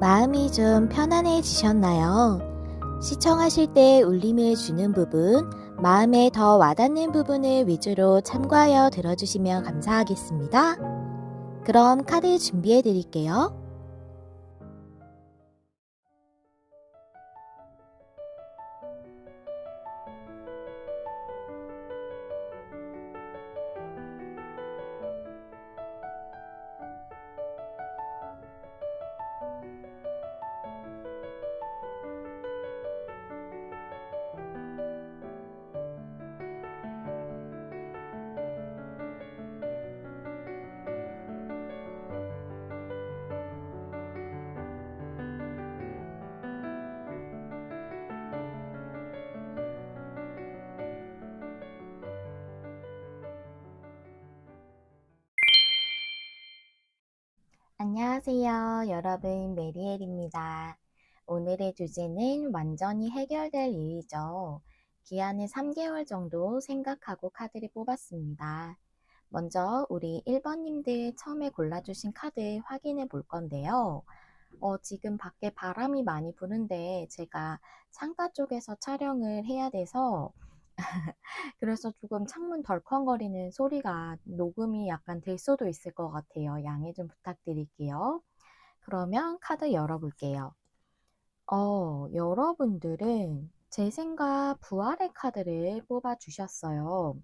마음이 좀 편안해지셨나요? 시청하실 때 울림을 주는 부분, 마음에 더 와닿는 부분을 위주로 참고하여 들어주시면 감사하겠습니다. 그럼 카드 준비해 드릴게요. 안녕하세요. 여러분, 메리엘입니다. 오늘의 주제는 완전히 해결될 일이죠. 기한은 3개월 정도 생각하고 카드를 뽑았습니다. 먼저 우리 1번님들 처음에 골라주신 카드 확인해 볼 건데요. 지금 밖에 바람이 많이 부는데 제가 창가 쪽에서 촬영을 해야 돼서 그래서 조금 창문 덜컹거리는 소리가 녹음이 약간 될 수도 있을 것 같아요. 양해 좀 부탁드릴게요. 그러면 카드 열어볼게요. 여러분들은 재생과 부활의 카드를 뽑아주셨어요.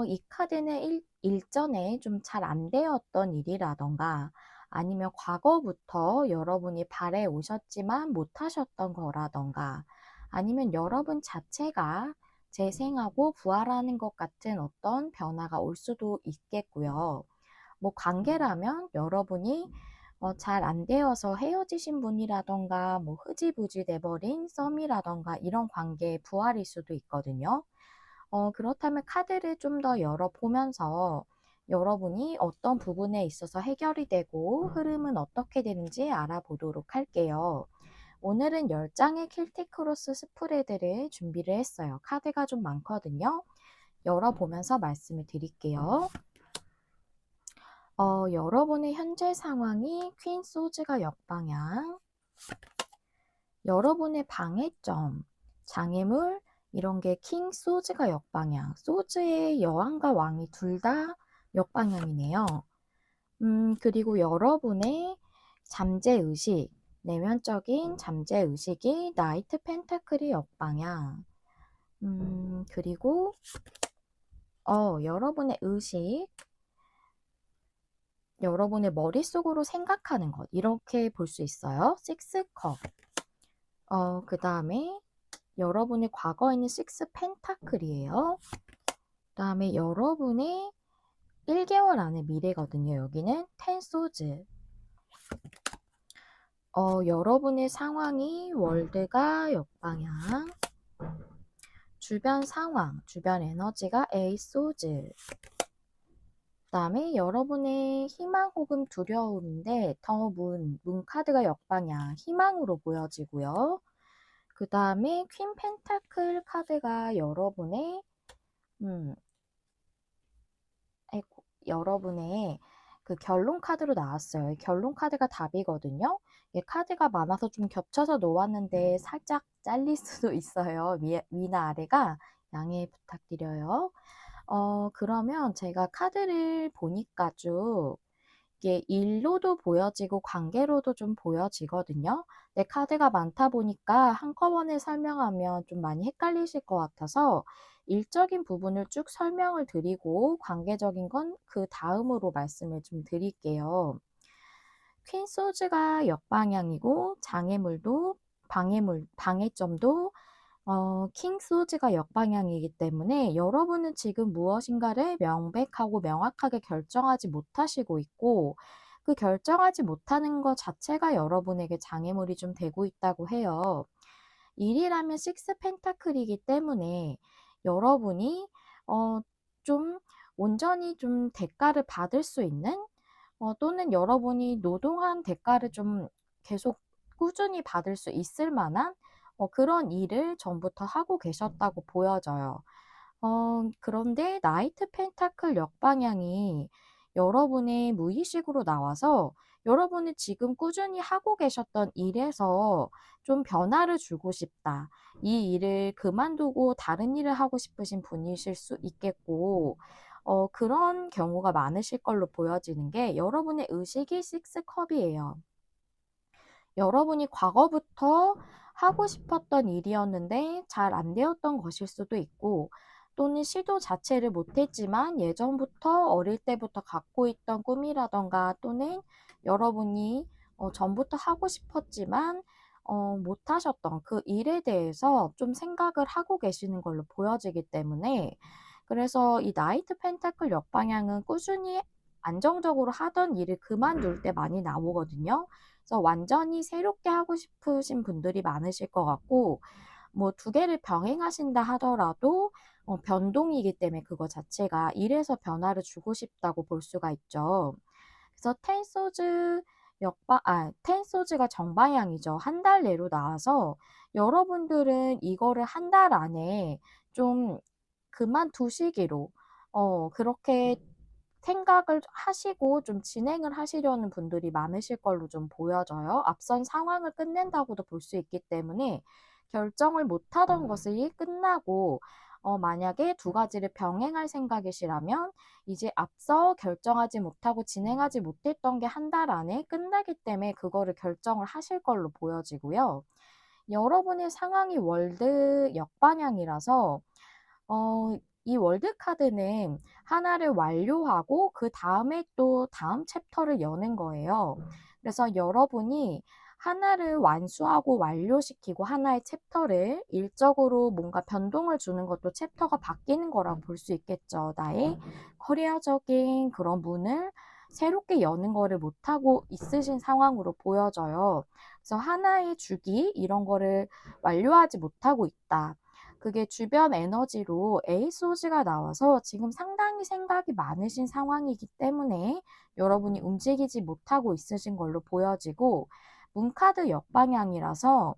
이 카드는 일전에 좀 잘 안 되었던 일이라던가 아니면 과거부터 여러분이 바래 오셨지만 못하셨던 거라던가 아니면 여러분 자체가 재생하고 부활하는 것 같은 어떤 변화가 올 수도 있겠고요. 뭐 관계라면 여러분이 잘 안 되어서 헤어지신 분이라던가 뭐 흐지부지 돼버린 썸이라던가 이런 관계의 부활일 수도 있거든요. 그렇다면 카드를 좀 더 열어보면서 여러분이 어떤 부분에 있어서 해결이 되고 흐름은 어떻게 되는지 알아보도록 할게요. 오늘은 10장의 킬티크로스 스프레드를 준비를 했어요. 카드가 좀 많거든요. 열어보면서 말씀을 드릴게요. 여러분의 현재 상황이 퀸 소즈가 역방향, 여러분의 방해점, 장애물, 이런 게 킹 소즈가 역방향, 소즈의 여왕과 왕이 둘 다 역방향이네요. 그리고 여러분의 잠재의식, 내면적인 잠재의식이 나이트 펜타클이 역방향. 그리고 여러분의 의식, 여러분의 머릿속으로 생각하는 것, 이렇게 볼 수 있어요. 식스컵. 그 다음에 여러분의 과거에 있는 식스 펜타클이에요. 그 다음에 여러분의 1개월 안의 미래거든요. 여기는 텐 소즈. 여러분의 상황이 월드가 역방향, 주변 상황, 주변 에너지가 에이 소즈. 그 다음에 여러분의 희망 혹은 두려움인데 더 문 카드가 역방향, 희망으로 보여지고요. 그 다음에 퀸 펜타클 카드가 여러분의 그 결론 카드로 나왔어요. 결론 카드가 답이거든요. 카드가 많아서 좀 겹쳐서 놓았는데 살짝 잘릴 수도 있어요. 위나 아래가 양해 부탁드려요. 그러면 제가 카드를 보니까 쭉 이게 일로도 보여지고 관계로도 좀 보여지거든요. 내 카드가 많다 보니까 한꺼번에 설명하면 좀 많이 헷갈리실 것 같아서 일적인 부분을 쭉 설명을 드리고 관계적인 건 그 다음으로 말씀을 좀 드릴게요. 퀸 소즈가 역방향이고 장애물도 방해점도 킹 소즈가 역방향이기 때문에 여러분은 지금 무엇인가를 명백하고 명확하게 결정하지 못하시고 있고 그 결정하지 못하는 것 자체가 여러분에게 장애물이 좀 되고 있다고 해요. 일이라면 식스 펜타클이기 때문에 여러분이 좀 온전히 좀 대가를 받을 수 있는 또는 여러분이 노동한 대가를 좀 계속 꾸준히 받을 수 있을 만한 그런 일을 전부터 하고 계셨다고 보여져요. 그런데 나이트 펜타클 역방향이 여러분의 무의식으로 나와서 여러분이 지금 꾸준히 하고 계셨던 일에서 좀 변화를 주고 싶다. 이 일을 그만두고 다른 일을 하고 싶으신 분이실 수 있겠고, 그런 경우가 많으실 걸로 보여지는 게 여러분의 의식이 식스컵이에요. 여러분이 과거부터 하고 싶었던 일이었는데 잘 안 되었던 것일 수도 있고, 또는 시도 자체를 못했지만 예전부터 어릴 때부터 갖고 있던 꿈이라던가, 또는 여러분이 전부터 하고 싶었지만 못하셨던 그 일에 대해서 좀 생각을 하고 계시는 걸로 보여지기 때문에, 그래서 이 나이트 펜타클 역방향은 꾸준히 안정적으로 하던 일을 그만둘 때 많이 나오거든요. 그래서 완전히 새롭게 하고 싶으신 분들이 많으실 것 같고, 뭐 두 개를 병행하신다 하더라도 변동이기 때문에 그거 자체가 일에서 변화를 주고 싶다고 볼 수가 있죠. 그래서 텐소즈가 정방향이죠. 한 달 내로 나와서 여러분들은 이거를 한 달 안에 좀 그만두시기로 그렇게 생각을 하시고 좀 진행을 하시려는 분들이 많으실 걸로 좀 보여져요. 앞선 상황을 끝낸다고도 볼 수 있기 때문에, 결정을 못하던 것이 끝나고 만약에 두 가지를 병행할 생각이시라면 이제 앞서 결정하지 못하고 진행하지 못했던 게 한 달 안에 끝나기 때문에 그거를 결정을 하실 걸로 보여지고요. 여러분의 상황이 월드 역방향이라서 이 월드 카드는 하나를 완료하고 그 다음에 또 다음 챕터를 여는 거예요. 그래서 여러분이 하나를 완수하고 완료시키고 하나의 챕터를 일적으로 뭔가 변동을 주는 것도 챕터가 바뀌는 거라고 볼 수 있겠죠. 나의 커리어적인 그런 문을 새롭게 여는 거를 못하고 있으신 상황으로 보여져요. 그래서 하나의 주기 이런 거를 완료하지 못하고 있다. 그게 주변 에너지로 에이소즈가 나와서 지금 상당히 생각이 많으신 상황이기 때문에 여러분이 움직이지 못하고 있으신 걸로 보여지고, 문카드 역방향이라서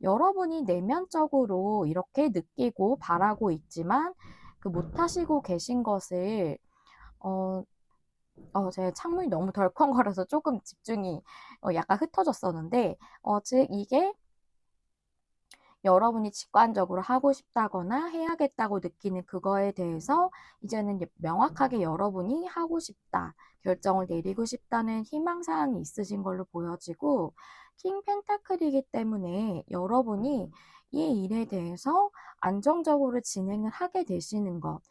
여러분이 내면적으로 이렇게 느끼고 바라고 있지만 그 못하시고 계신 것을 어, 제 창문이 너무 덜컹거려서 조금 집중이 약간 흩어졌었는데, 즉 이게 여러분이 직관적으로 하고 싶다거나 해야겠다고 느끼는 그거에 대해서 이제는 명확하게 여러분이 하고 싶다, 결정을 내리고 싶다는 희망사항이 있으신 걸로 보여지고, 킹 펜타클이기 때문에 여러분이 이 일에 대해서 안정적으로 진행을 하게 되시는 것,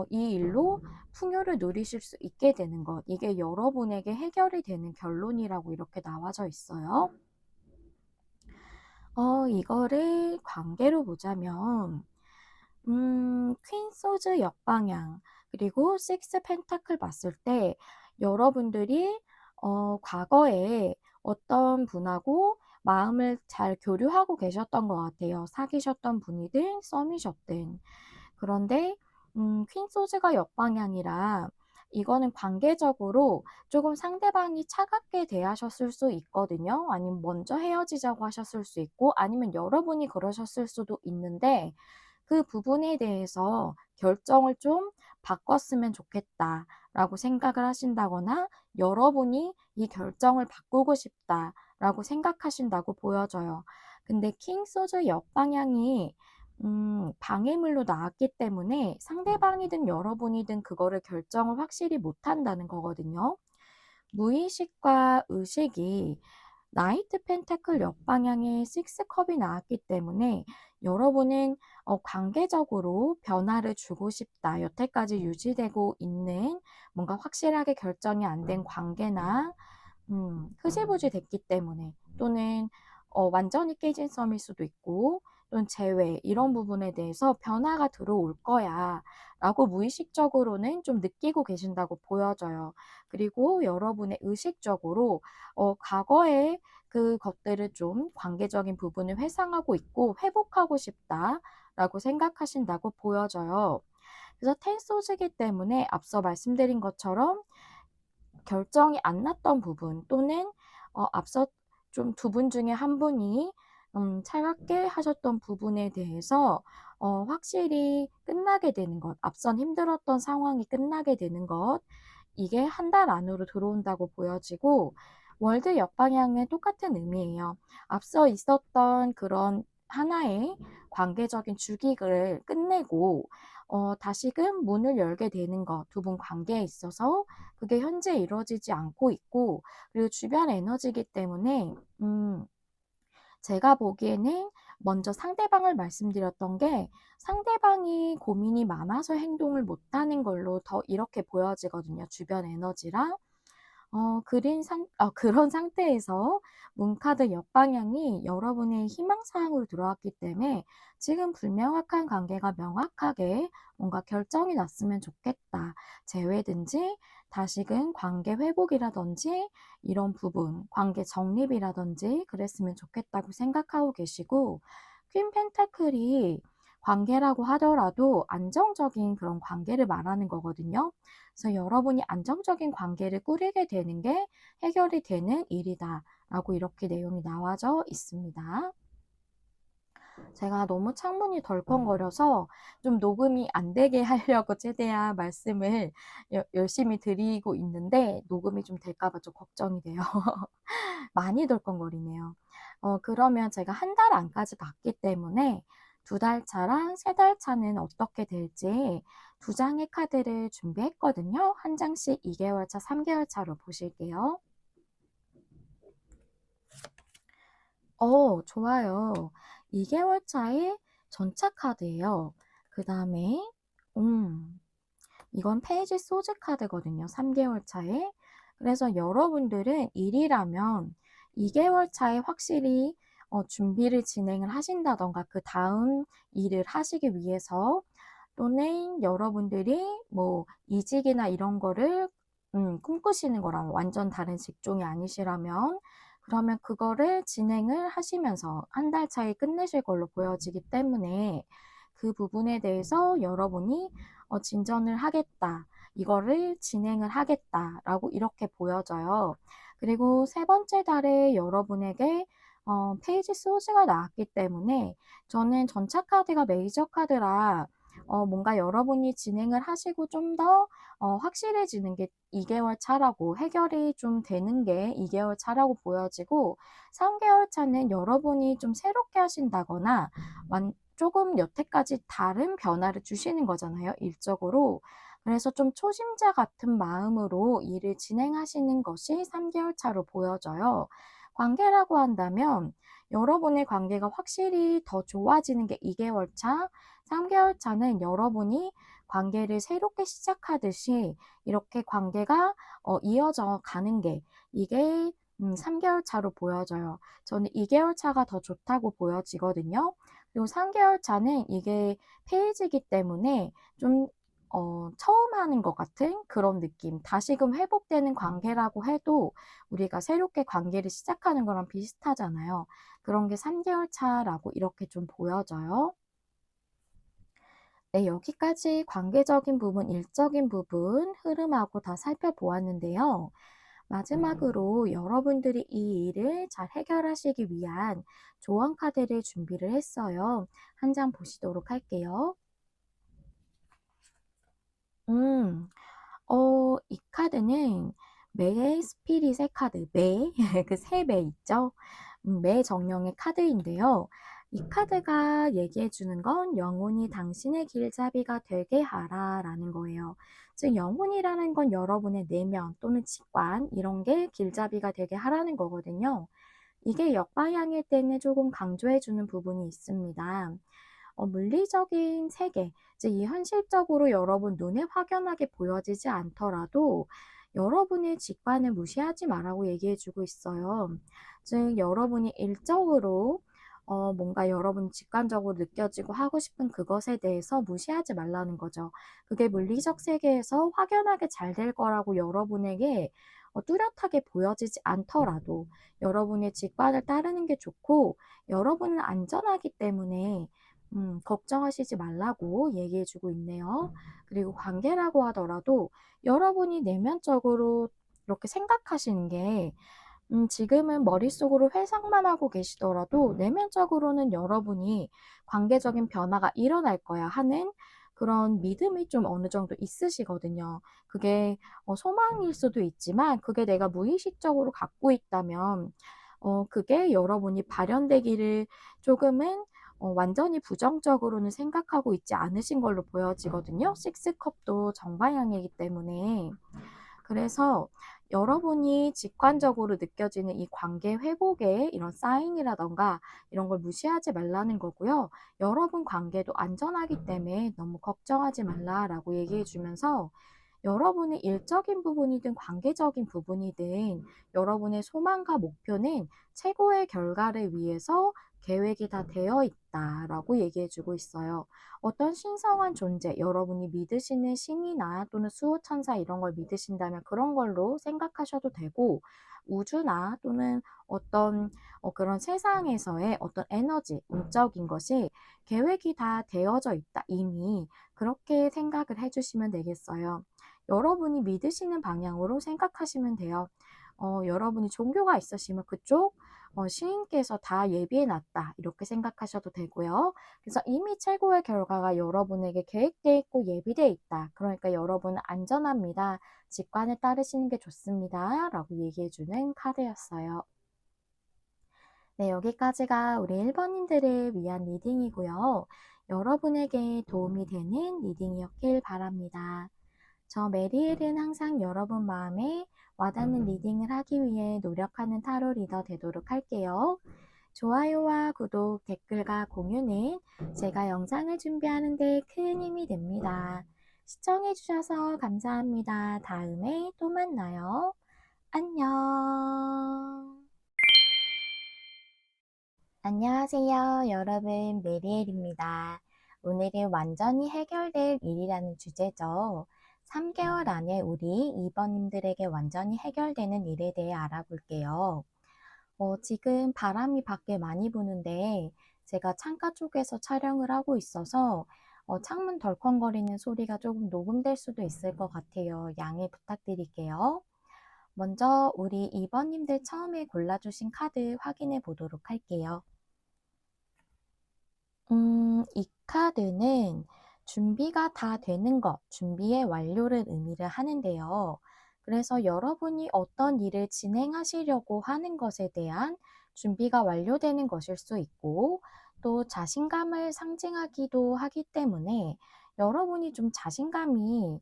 이 일로 풍요를 누리실 수 있게 되는 것, 이게 여러분에게 해결이 되는 결론이라고 이렇게 나와져 있어요. 이거를 관계로 보자면, 퀸 소즈 역방향, 그리고 식스 펜타클 봤을 때, 여러분들이, 과거에 어떤 분하고 마음을 잘 교류하고 계셨던 것 같아요. 사귀셨던 분이든, 썸이셨든. 그런데, 퀸 소즈가 역방향이라, 이거는 관계적으로 조금 상대방이 차갑게 대하셨을 수 있거든요. 아니면 먼저 헤어지자고 하셨을 수 있고, 아니면 여러분이 그러셨을 수도 있는데, 그 부분에 대해서 결정을 좀 바꿨으면 좋겠다라고 생각을 하신다거나, 여러분이 이 결정을 바꾸고 싶다라고 생각하신다고 보여져요. 근데 킹 소즈 역방향이 방해물로 나왔기 때문에 상대방이든 여러분이든 그거를 결정을 확실히 못한다는 거거든요. 무의식과 의식이 나이트 펜타클 역방향의 식스컵이 나왔기 때문에 여러분은 관계적으로 변화를 주고 싶다. 여태까지 유지되고 있는 뭔가 확실하게 결정이 안 된 관계나 흐지부지 됐기 때문에, 또는 완전히 깨진 썸일 수도 있고, 또는 재회 이런 부분에 대해서 변화가 들어올 거야 라고 무의식적으로는 좀 느끼고 계신다고 보여져요. 그리고 여러분의 의식적으로 과거의 그 것들을 좀 관계적인 부분을 회상하고 있고 회복하고 싶다라고 생각하신다고 보여져요. 그래서 텐소즈기 때문에 앞서 말씀드린 것처럼 결정이 안 났던 부분, 또는 앞서 좀 두 분 중에 한 분이 차갑게 하셨던 부분에 대해서 확실히 끝나게 되는 것, 앞선 힘들었던 상황이 끝나게 되는 것, 이게 한 달 안으로 들어온다고 보여지고 월드 역방향은 똑같은 의미예요. 앞서 있었던 그런 하나의 관계적인 주기를 끝내고 다시금 문을 열게 되는 것, 두 분 관계에 있어서 그게 현재 이루어지지 않고 있고 그리고 주변 에너지이기 때문에 제가 보기에는 먼저 상대방을 말씀드렸던 게 상대방이 고민이 많아서 행동을 못하는 걸로 더 이렇게 보여지거든요. 주변 에너지랑. 그런 상태에서 문카드 역방향이 여러분의 희망사항으로 들어왔기 때문에 지금 불명확한 관계가 명확하게 뭔가 결정이 났으면 좋겠다. 재회든지 다시금 관계 회복이라든지 이런 부분, 관계 정립이라든지 그랬으면 좋겠다고 생각하고 계시고 퀸 펜타클이 관계라고 하더라도 안정적인 그런 관계를 말하는 거거든요. 그래서 여러분이 안정적인 관계를 꾸리게 되는 게 해결이 되는 일이다 라고 이렇게 내용이 나와져 있습니다. 제가 너무 창문이 덜컹거려서 좀 녹음이 안 되게 하려고 최대한 말씀을 열심히 드리고 있는데 녹음이 좀 될까 봐 좀 걱정이 돼요. 많이 덜컹거리네요. 그러면 제가 한 달 안까지 봤기 때문에 2달 차랑 3달 차는 어떻게 될지 2장의 카드를 준비했거든요. 한 장씩 2개월 차, 3개월 차로 보실게요. 좋아요. 2개월 차의 전차 카드예요. 그 다음에 이건 페이지 소즈 카드거든요. 3개월 차에. 그래서 여러분들은 일이라면 2개월 차에 확실히 준비를 진행을 하신다던가 그 다음 일을 하시기 위해서 또는 여러분들이 뭐 이직이나 이런 거를 꿈꾸시는 거랑 완전 다른 직종이 아니시라면 그러면 그거를 진행을 하시면서 한 달 차에 끝내실 걸로 보여지기 때문에 그 부분에 대해서 여러분이 진전을 하겠다. 이거를 진행을 하겠다라고 이렇게 보여져요. 그리고 세 번째 달에 여러분에게 페이지 소스가 나왔기 때문에 저는 전차 카드가 메이저 카드라 뭔가 여러분이 진행을 하시고 좀 더 확실해지는 게 2개월 차라고 해결이 좀 되는 게 2개월 차라고 보여지고 3개월 차는 여러분이 좀 새롭게 하신다거나 조금 여태까지 다른 변화를 주시는 거잖아요, 일적으로. 그래서 좀 초심자 같은 마음으로 일을 진행하시는 것이 3개월 차로 보여져요. 관계라고 한다면 여러분의 관계가 확실히 더 좋아지는 게 2개월 차, 3개월 차는 여러분이 관계를 새롭게 시작하듯이 이렇게 관계가 이어져 가는 게 이게 3개월 차로 보여져요. 저는 2개월 차가 더 좋다고 보여지거든요. 그리고 3개월 차는 이게 페이지이기 때문에 좀 처음 하는 것 같은 그런 느낌. 다시금 회복되는 관계라고 해도 우리가 새롭게 관계를 시작하는 거랑 비슷하잖아요. 그런 게 3개월 차라고 이렇게 좀 보여져요. 네, 여기까지 관계적인 부분, 일적인 부분, 흐름하고 다 살펴보았는데요. 마지막으로 여러분들이 이 일을 잘 해결하시기 위한 조언 카드를 준비를 했어요. 한 장 보시도록 할게요. 이 카드는 매의 스피릿의 카드, 매, 그 새 매 있죠? 매 정령의 카드인데요. 이 카드가 얘기해 주는 건 영혼이 당신의 길잡이가 되게 하라 라는 거예요. 즉 영혼이라는 건 여러분의 내면 또는 직관 이런 게 길잡이가 되게 하라는 거거든요. 이게 역방향일 때는 조금 강조해 주는 부분이 있습니다. 물리적인 세계, 즉 이 현실적으로 여러분 눈에 확연하게 보여지지 않더라도 여러분의 직관을 무시하지 말라고 얘기해 주고 있어요. 즉 여러분이 일적으로 뭔가 여러분 직관적으로 느껴지고 하고 싶은 그것에 대해서 무시하지 말라는 거죠. 그게 물리적 세계에서 확연하게 잘 될 거라고 여러분에게 뚜렷하게 보여지지 않더라도 여러분의 직관을 따르는 게 좋고 여러분은 안전하기 때문에 걱정하시지 말라고 얘기해 주고 있네요. 그리고 관계라고 하더라도 여러분이 내면적으로 이렇게 생각하시는 게 지금은 머릿속으로 회상만 하고 계시더라도 내면적으로는 여러분이 관계적인 변화가 일어날 거야 하는 그런 믿음이 좀 어느 정도 있으시거든요. 그게 소망일 수도 있지만 그게 내가 무의식적으로 갖고 있다면 그게 여러분이 발현되기를 조금은 완전히 부정적으로는 생각하고 있지 않으신 걸로 보여지거든요. 식스컵도 정방향이기 때문에. 그래서 여러분이 직관적으로 느껴지는 이 관계 회복의 이런 사인이라던가 이런 걸 무시하지 말라는 거고요. 여러분 관계도 안전하기 때문에 너무 걱정하지 말라라고 얘기해 주면서 여러분의 일적인 부분이든 관계적인 부분이든 여러분의 소망과 목표는 최고의 결과를 위해서 계획이 다 되어 있다라고 얘기해 주고 있어요. 어떤 신성한 존재, 여러분이 믿으시는 신이나 또는 수호천사 이런 걸 믿으신다면 그런 걸로 생각하셔도 되고, 우주나 또는 어떤 그런 세상에서의 어떤 에너지, 음적인 것이 계획이 다 되어져 있다. 이미 그렇게 생각을 해주시면 되겠어요. 여러분이 믿으시는 방향으로 생각하시면 돼요. 여러분이 종교가 있으시면 그쪽 시인께서 다 예비해 놨다. 이렇게 생각하셔도 되고요. 그래서 이미 최고의 결과가 여러분에게 계획되어 있고 예비되어 있다. 그러니까 여러분은 안전합니다. 직관에 따르시는 게 좋습니다. 라고 얘기해주는 카드였어요. 네, 여기까지가 우리 1번님들을 위한 리딩이고요. 여러분에게 도움이 되는 리딩이었길 바랍니다. 저 메리엘은 항상 여러분 마음에 와닿는 리딩을 하기 위해 노력하는 타로 리더 되도록 할게요. 좋아요와 구독, 댓글과 공유는 제가 영상을 준비하는 데 큰 힘이 됩니다. 시청해주셔서 감사합니다. 다음에 또 만나요. 안녕. 안녕하세요. 여러분, 메리엘입니다. 오늘은 완전히 해결될 일이라는 주제죠. 3개월 안에 우리 2번님들에게 완전히 해결되는 일에 대해 알아볼게요. 지금 바람이 밖에 많이 부는데 제가 창가 쪽에서 촬영을 하고 있어서 창문 덜컹거리는 소리가 조금 녹음될 수도 있을 것 같아요. 양해 부탁드릴게요. 먼저 우리 2번님들 처음에 골라주신 카드 확인해 보도록 할게요. 이 카드는 준비가 다 되는 것, 준비의 완료를 의미를 하는데요. 그래서 여러분이 어떤 일을 진행하시려고 하는 것에 대한 준비가 완료되는 것일 수 있고, 또 자신감을 상징하기도 하기 때문에 여러분이 좀 자신감이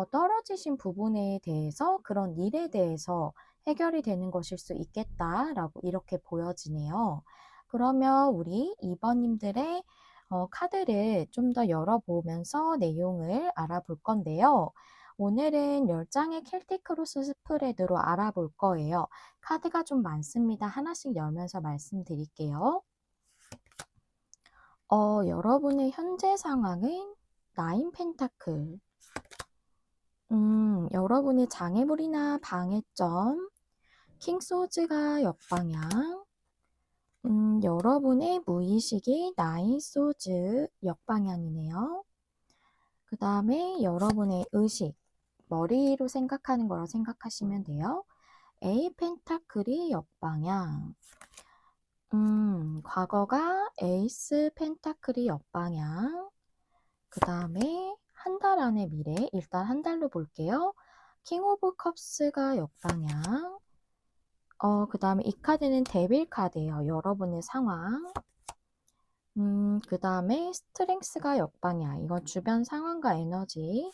떨어지신 부분에 대해서 그런 일에 대해서 해결이 되는 것일 수 있겠다라고 이렇게 보여지네요. 그러면 우리 2번님들의 카드를 좀 더 열어보면서 내용을 알아볼 건데요. 오늘은 10장의 켈틱 크로스 스프레드로 알아볼 거예요. 카드가 좀 많습니다. 하나씩 열면서 말씀드릴게요. 여러분의 현재 상황은 나인 펜타클. 여러분의 장애물이나 방해점, 킹 소즈가 역방향, 여러분의 무의식이 나인 소즈 역방향이네요. 그 다음에 여러분의 의식, 머리로 생각하는 거라 생각하시면 돼요. A 펜타클이 역방향. 과거가 에이스 펜타클이 역방향. 그 다음에 한 달 안의 미래, 일단 한 달로 볼게요. 킹 오브 컵스가 역방향. 그 다음에 이 카드는 데빌 카드예요. 여러분의 상황. 그 다음에 스트렝스가 역방향. 이건 주변 상황과 에너지.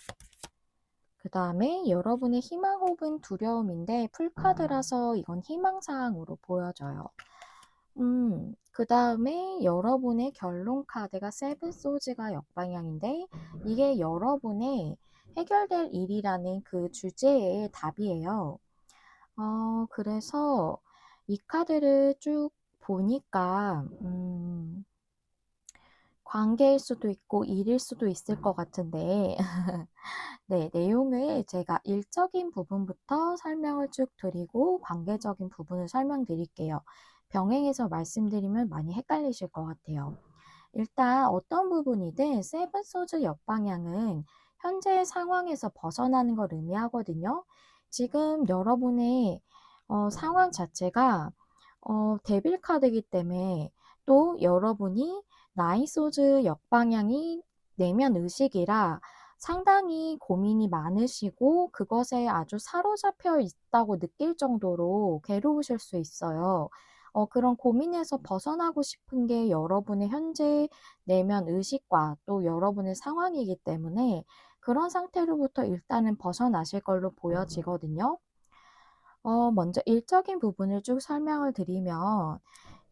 그 다음에 여러분의 희망 혹은 두려움인데 풀카드라서 이건 희망사항으로 보여져요. 그 다음에 여러분의 결론 카드가 세븐 소즈가 역방향인데 이게 여러분의 해결될 일이라는 그 주제의 답이에요. 그래서 이 카드를 쭉 보니까 관계일 수도 있고 일일 수도 있을 것 같은데 네, 내용을 제가 일적인 부분부터 설명을 쭉 드리고 관계적인 부분을 설명드릴게요. 병행해서 말씀드리면 많이 헷갈리실 것 같아요. 일단 어떤 부분이든 세븐 소즈 역방향은 현재 상황에서 벗어나는 걸 의미하거든요. 지금 여러분의 상황 자체가 데빌 카드이기 때문에 또 여러분이 나인 소즈 역방향이 내면 의식이라 상당히 고민이 많으시고 그것에 아주 사로잡혀 있다고 느낄 정도로 괴로우실 수 있어요. 그런 고민에서 벗어나고 싶은 게 여러분의 현재 내면 의식과 또 여러분의 상황이기 때문에 그런 상태로부터 일단은 벗어나실 걸로 보여지거든요. 먼저 일적인 부분을 쭉 설명을 드리면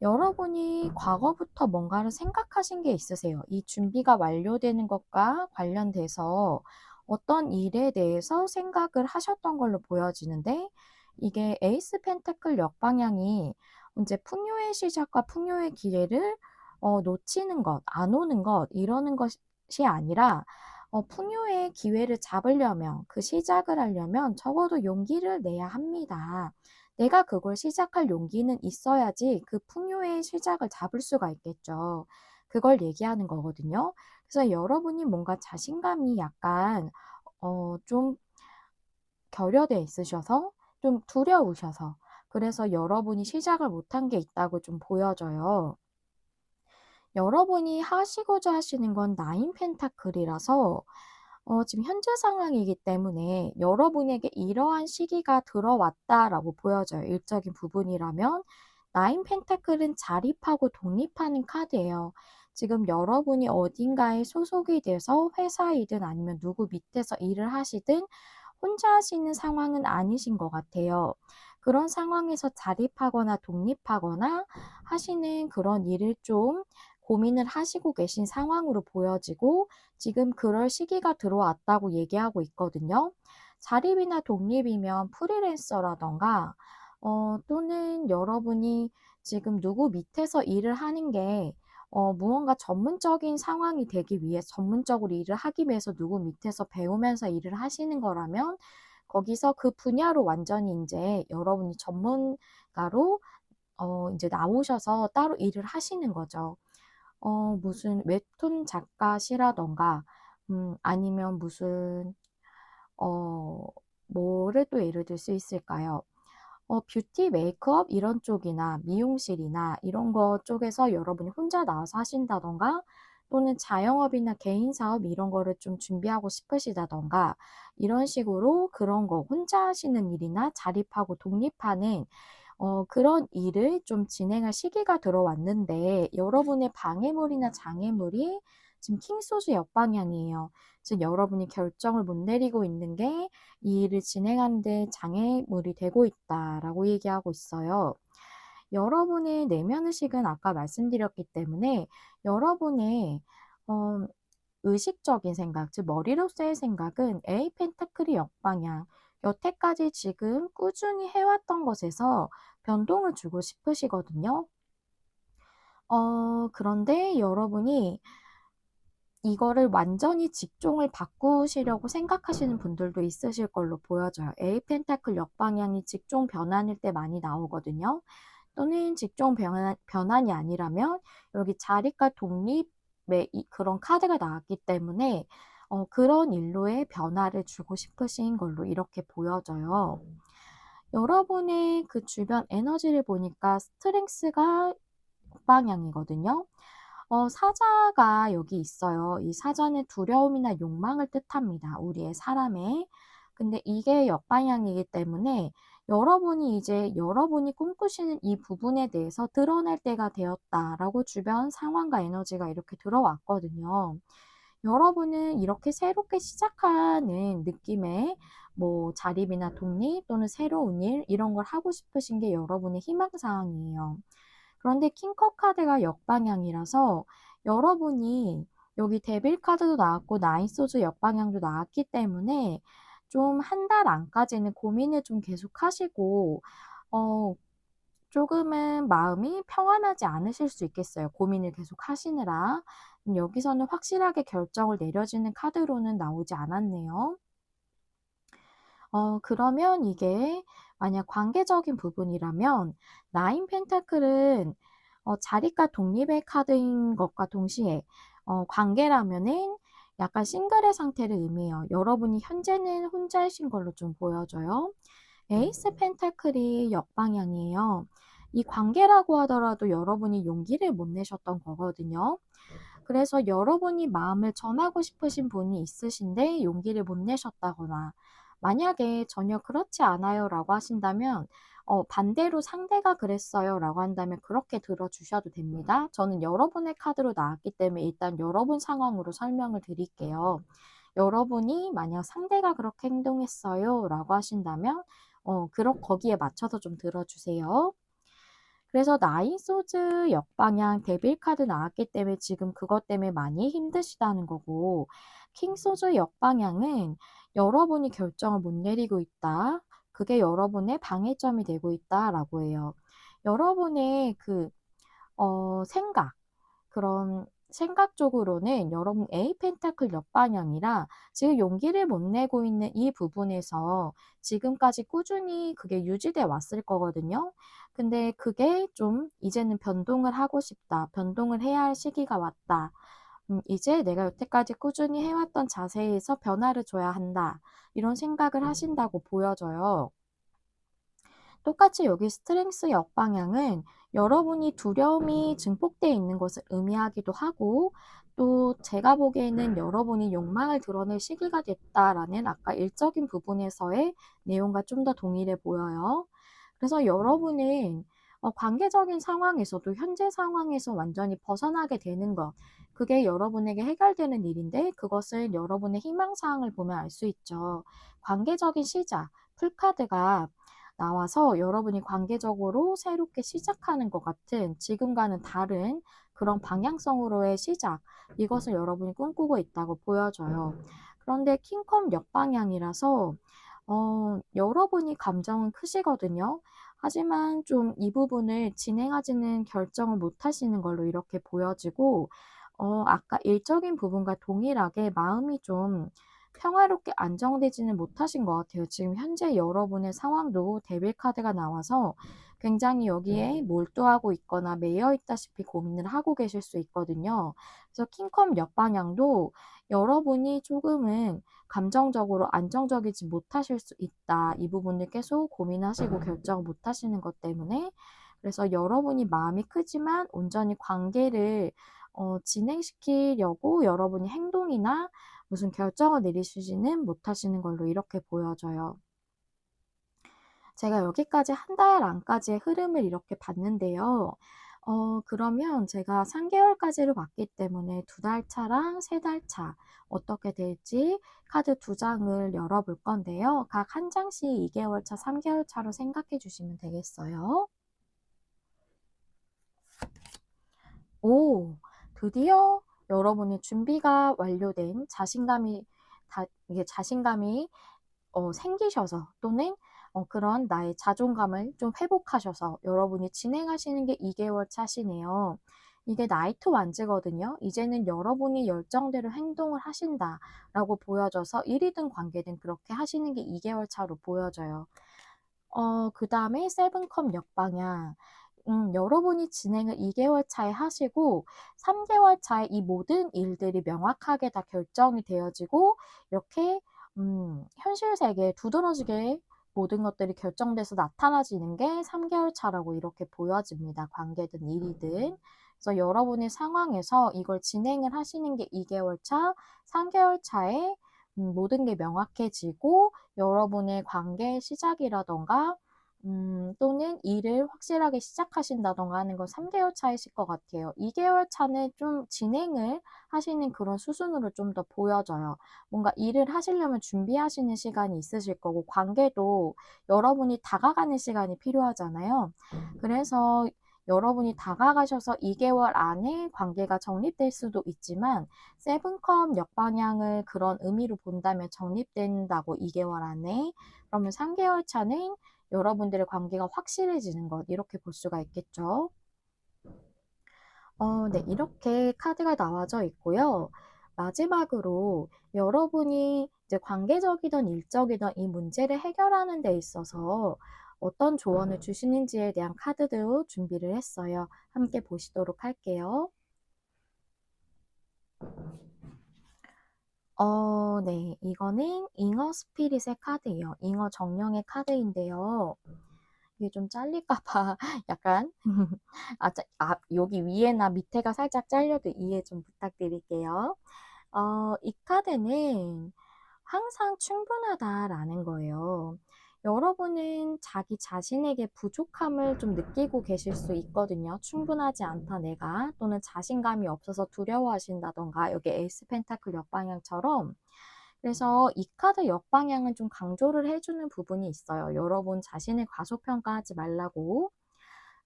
여러분이 과거부터 뭔가를 생각하신 게 있으세요. 이 준비가 완료되는 것과 관련돼서 어떤 일에 대해서 생각을 하셨던 걸로 보여지는데 이게 에이스 펜타클 역방향이 이제 풍요의 시작과 풍요의 기회를 놓치는 것, 안 오는 것, 이러는 것이 아니라 풍요의 기회를 잡으려면 그 시작을 하려면 적어도 용기를 내야 합니다. 내가 그걸 시작할 용기는 있어야지 그 풍요의 시작을 잡을 수가 있겠죠. 그걸 얘기하는 거거든요. 그래서 여러분이 뭔가 자신감이 약간 좀 결여돼 있으셔서 좀 두려우셔서 그래서 여러분이 시작을 못한 게 있다고 좀 보여져요. 여러분이 하시고자 하시는 건 나인 펜타클이라서 지금 현재 상황이기 때문에 여러분에게 이러한 시기가 들어왔다라고 보여져요. 일적인 부분이라면 나인 펜타클은 자립하고 독립하는 카드예요. 지금 여러분이 어딘가에 소속이 돼서 회사이든 아니면 누구 밑에서 일을 하시든 혼자 하시는 상황은 아니신 것 같아요. 그런 상황에서 자립하거나 독립하거나 하시는 그런 일을 좀 고민을 하시고 계신 상황으로 보여지고 지금 그럴 시기가 들어왔다고 얘기하고 있거든요. 자립이나 독립이면 프리랜서라던가 또는 여러분이 지금 누구 밑에서 일을 하는 게 무언가 전문적인 상황이 되기 위해 전문적으로 일을 하기 위해서 누구 밑에서 배우면서 일을 하시는 거라면 거기서 그 분야로 완전히 인제 여러분이 전문가로 인제 나오셔서 따로 일을 하시는 거죠. 무슨 웹툰 작가시라든가 아니면 무슨 어 뭐를 또 예를 들 수 있을까요? 뷰티 메이크업 이런 쪽이나 미용실이나 이런 거 쪽에서 여러분이 혼자 나와서 하신다든가 또는 자영업이나 개인 사업 이런 거를 좀 준비하고 싶으시다든가 이런 식으로 그런 거 혼자 하시는 일이나 자립하고 독립하는 그런 일을 좀 진행할 시기가 들어왔는데 여러분의 방해물이나 장애물이 지금 킹소주 역방향이에요. 즉 여러분이 결정을 못 내리고 있는 게 이 일을 진행하는 데 장애물이 되고 있다라고 얘기하고 있어요. 여러분의 내면 의식은 아까 말씀드렸기 때문에 여러분의 어 의식적인 생각, 즉 머리로서의 생각은 A 펜타클이 역방향, 여태까지 지금 꾸준히 해왔던 것에서 변동을 주고 싶으시거든요. 그런데 여러분이 이거를 완전히 직종을 바꾸시려고 생각하시는 분들도 있으실 걸로 보여져요. A 펜타클 역방향이 직종 변환일 때 많이 나오거든요. 또는 직종 변환이 아니라면 여기 자립과 독립의 그런 카드가 나왔기 때문에 그런 일로의 변화를 주고 싶으신 걸로 이렇게 보여져요. 여러분의 그 주변 에너지를 보니까 스트렝스가 역방향이거든요. 사자가 여기 있어요. 이 사자는 두려움이나 욕망을 뜻합니다. 우리의 사람의. 근데 이게 역방향이기 때문에 여러분이 이제 여러분이 꿈꾸시는 이 부분에 대해서 드러낼 때가 되었다라고 주변 상황과 에너지가 이렇게 들어왔거든요. 여러분은 이렇게 새롭게 시작하는 느낌의 뭐 자립이나 독립 또는 새로운 일 이런 걸 하고 싶으신 게 여러분의 희망사항이에요. 그런데 킹컵 카드가 역방향이라서 여러분이 여기 데빌 카드도 나왔고 나인 소드 역방향도 나왔기 때문에 좀 한 달 안까지는 고민을 좀 계속 하시고 어 조금은 마음이 평안하지 않으실 수 있겠어요, 고민을 계속 하시느라. 여기서는 확실하게 결정을 내려지는 카드로는 나오지 않았네요. 그러면 이게 만약 관계적인 부분이라면 나인 펜타클은 자립과 독립의 카드인 것과 동시에 관계라면은 약간 싱글의 상태를 의미해요. 여러분이 현재는 혼자이신 걸로 좀 보여져요. 에이스 펜타클이 역방향이에요. 이 관계라고 하더라도 여러분이 용기를 못 내셨던 거거든요. 그래서 여러분이 마음을 전하고 싶으신 분이 있으신데 용기를 못 내셨다거나, 만약에 전혀 그렇지 않아요 라고 하신다면, 반대로 상대가 그랬어요 라고 한다면 그렇게 들어주셔도 됩니다. 저는 여러분의 카드로 나왔기 때문에 일단 여러분 상황으로 설명을 드릴게요. 여러분이 만약 상대가 그렇게 행동했어요 라고 하신다면, 거기에 맞춰서 좀 들어주세요. 그래서 나인 소즈 역방향 데빌 카드 나왔기 때문에 지금 그것 때문에 많이 힘드시다는 거고, 킹 소즈 역방향은 여러분이 결정을 못 내리고 있다. 그게 여러분의 방해점이 되고 있다라고 해요. 여러분의 생각, 그런 생각적으로는 여러분 A 펜타클 옆방향이라 지금 용기를 못 내고 있는 이 부분에서 지금까지 꾸준히 그게 유지돼 왔을 거거든요. 근데 그게 좀 이제는 변동을 하고 싶다. 변동을 해야 할 시기가 왔다. 이제 내가 여태까지 꾸준히 해왔던 자세에서 변화를 줘야 한다. 이런 생각을 하신다고 보여져요. 똑같이 여기 스트렝스 역방향은 여러분이 두려움이 증폭되어 있는 것을 의미하기도 하고, 또 제가 보기에는 여러분이 욕망을 드러낼 시기가 됐다라는 아까 일적인 부분에서의 내용과 좀 더 동일해 보여요. 그래서 여러분은 관계적인 상황에서도 현재 상황에서 완전히 벗어나게 되는 것, 그게 여러분에게 해결되는 일인데 그것을 여러분의 희망사항을 보면 알 수 있죠. 관계적인 시작, 풀카드가 나와서 여러분이 관계적으로 새롭게 시작하는 것 같은 지금과는 다른 그런 방향성으로의 시작, 이것을 여러분이 꿈꾸고 있다고 보여져요. 그런데 킹컵 역방향이라서 여러분이 감정은 크시거든요. 하지만 좀 이 부분을 진행하지는 결정을 못 하시는 걸로 이렇게 보여지고, 아까 일적인 부분과 동일하게 마음이 좀 평화롭게 안정되지는 못하신 것 같아요. 지금 현재 여러분의 상황도 데빌 카드가 나와서 굉장히 여기에 몰두하고 있거나 매여 있다시피 고민을 하고 계실 수 있거든요. 그래서 킹컵 옆방향도 여러분이 조금은 감정적으로 안정적이지 못하실 수 있다. 이 부분을 계속 고민하시고 결정 못하시는 것 때문에, 그래서 여러분이 마음이 크지만 온전히 관계를 진행시키려고 여러분이 행동이나 무슨 결정을 내리시지는 못하시는 걸로 이렇게 보여져요. 제가 여기까지 한 달 안까지의 흐름을 이렇게 봤는데요. 그러면 제가 3개월까지를 봤기 때문에 2달 차랑 3달 차 어떻게 될지 카드 2장을 열어볼 건데요. 각 한 장씩 2개월 차, 3개월 차로 생각해 주시면 되겠어요. 오, 드디어 여러분의 준비가 완료된 이게 자신감이 생기셔서, 또는 그런 나의 자존감을 좀 회복하셔서 여러분이 진행하시는 게 2개월 차시네요. 이게 나이트 완즈거든요. 이제는 여러분이 열정대로 행동을 하신다라고 보여져서 일이든 관계든 그렇게 하시는 게 2개월 차로 보여져요. 그 다음에 세븐컵 역방향. 여러분이 진행을 2개월 차에 하시고 3개월 차에 이 모든 일들이 명확하게 다 결정이 되어지고 이렇게 현실 세계에 두드러지게 모든 것들이 결정돼서 나타나지는 게 3개월 차라고 이렇게 보여집니다. 관계든 일이든. 그래서 여러분의 상황에서 이걸 진행을 하시는 게 2개월 차, 3개월 차에 모든 게 명확해지고 여러분의 관계 시작이라던가 또는 일을 확실하게 시작하신다던가 하는 건 3개월 차이실 것 같아요. 2개월 차는 좀 진행을 하시는 그런 수순으로 좀 더 보여져요. 뭔가 일을 하시려면 준비하시는 시간이 있으실 거고, 관계도 여러분이 다가가는 시간이 필요하잖아요. 그래서 여러분이 다가가셔서 2개월 안에 관계가 정립될 수도 있지만, 세븐컵 역방향을 그런 의미로 본다면 정립된다고 2개월 안에, 그러면 3개월 차는 여러분들의 관계가 확실해지는 것, 이렇게 볼 수가 있겠죠. 네, 이렇게 카드가 나와져 있고요. 마지막으로 여러분이 이제 관계적이든 일적이든 이 문제를 해결하는 데 있어서 어떤 조언을 주시는지에 대한 카드도 준비를 했어요. 함께 보시도록 할게요. 네, 이거는 잉어 스피릿의 카드예요. 잉어 정령의 카드인데요. 이게 좀 잘릴까 봐 약간 여기 위에나 밑에가 살짝 잘려도 이해 좀 부탁드릴게요. 이 카드는 항상 충분하다라는 거예요. 여러분은 자기 자신에게 부족함을 좀 느끼고 계실 수 있거든요. 충분하지 않다 내가, 또는 자신감이 없어서 두려워하신다던가, 여기 에이스 펜타클 역방향처럼. 그래서 이 카드 역방향은 좀 강조를 해주는 부분이 있어요. 여러분 자신을 과소평가하지 말라고.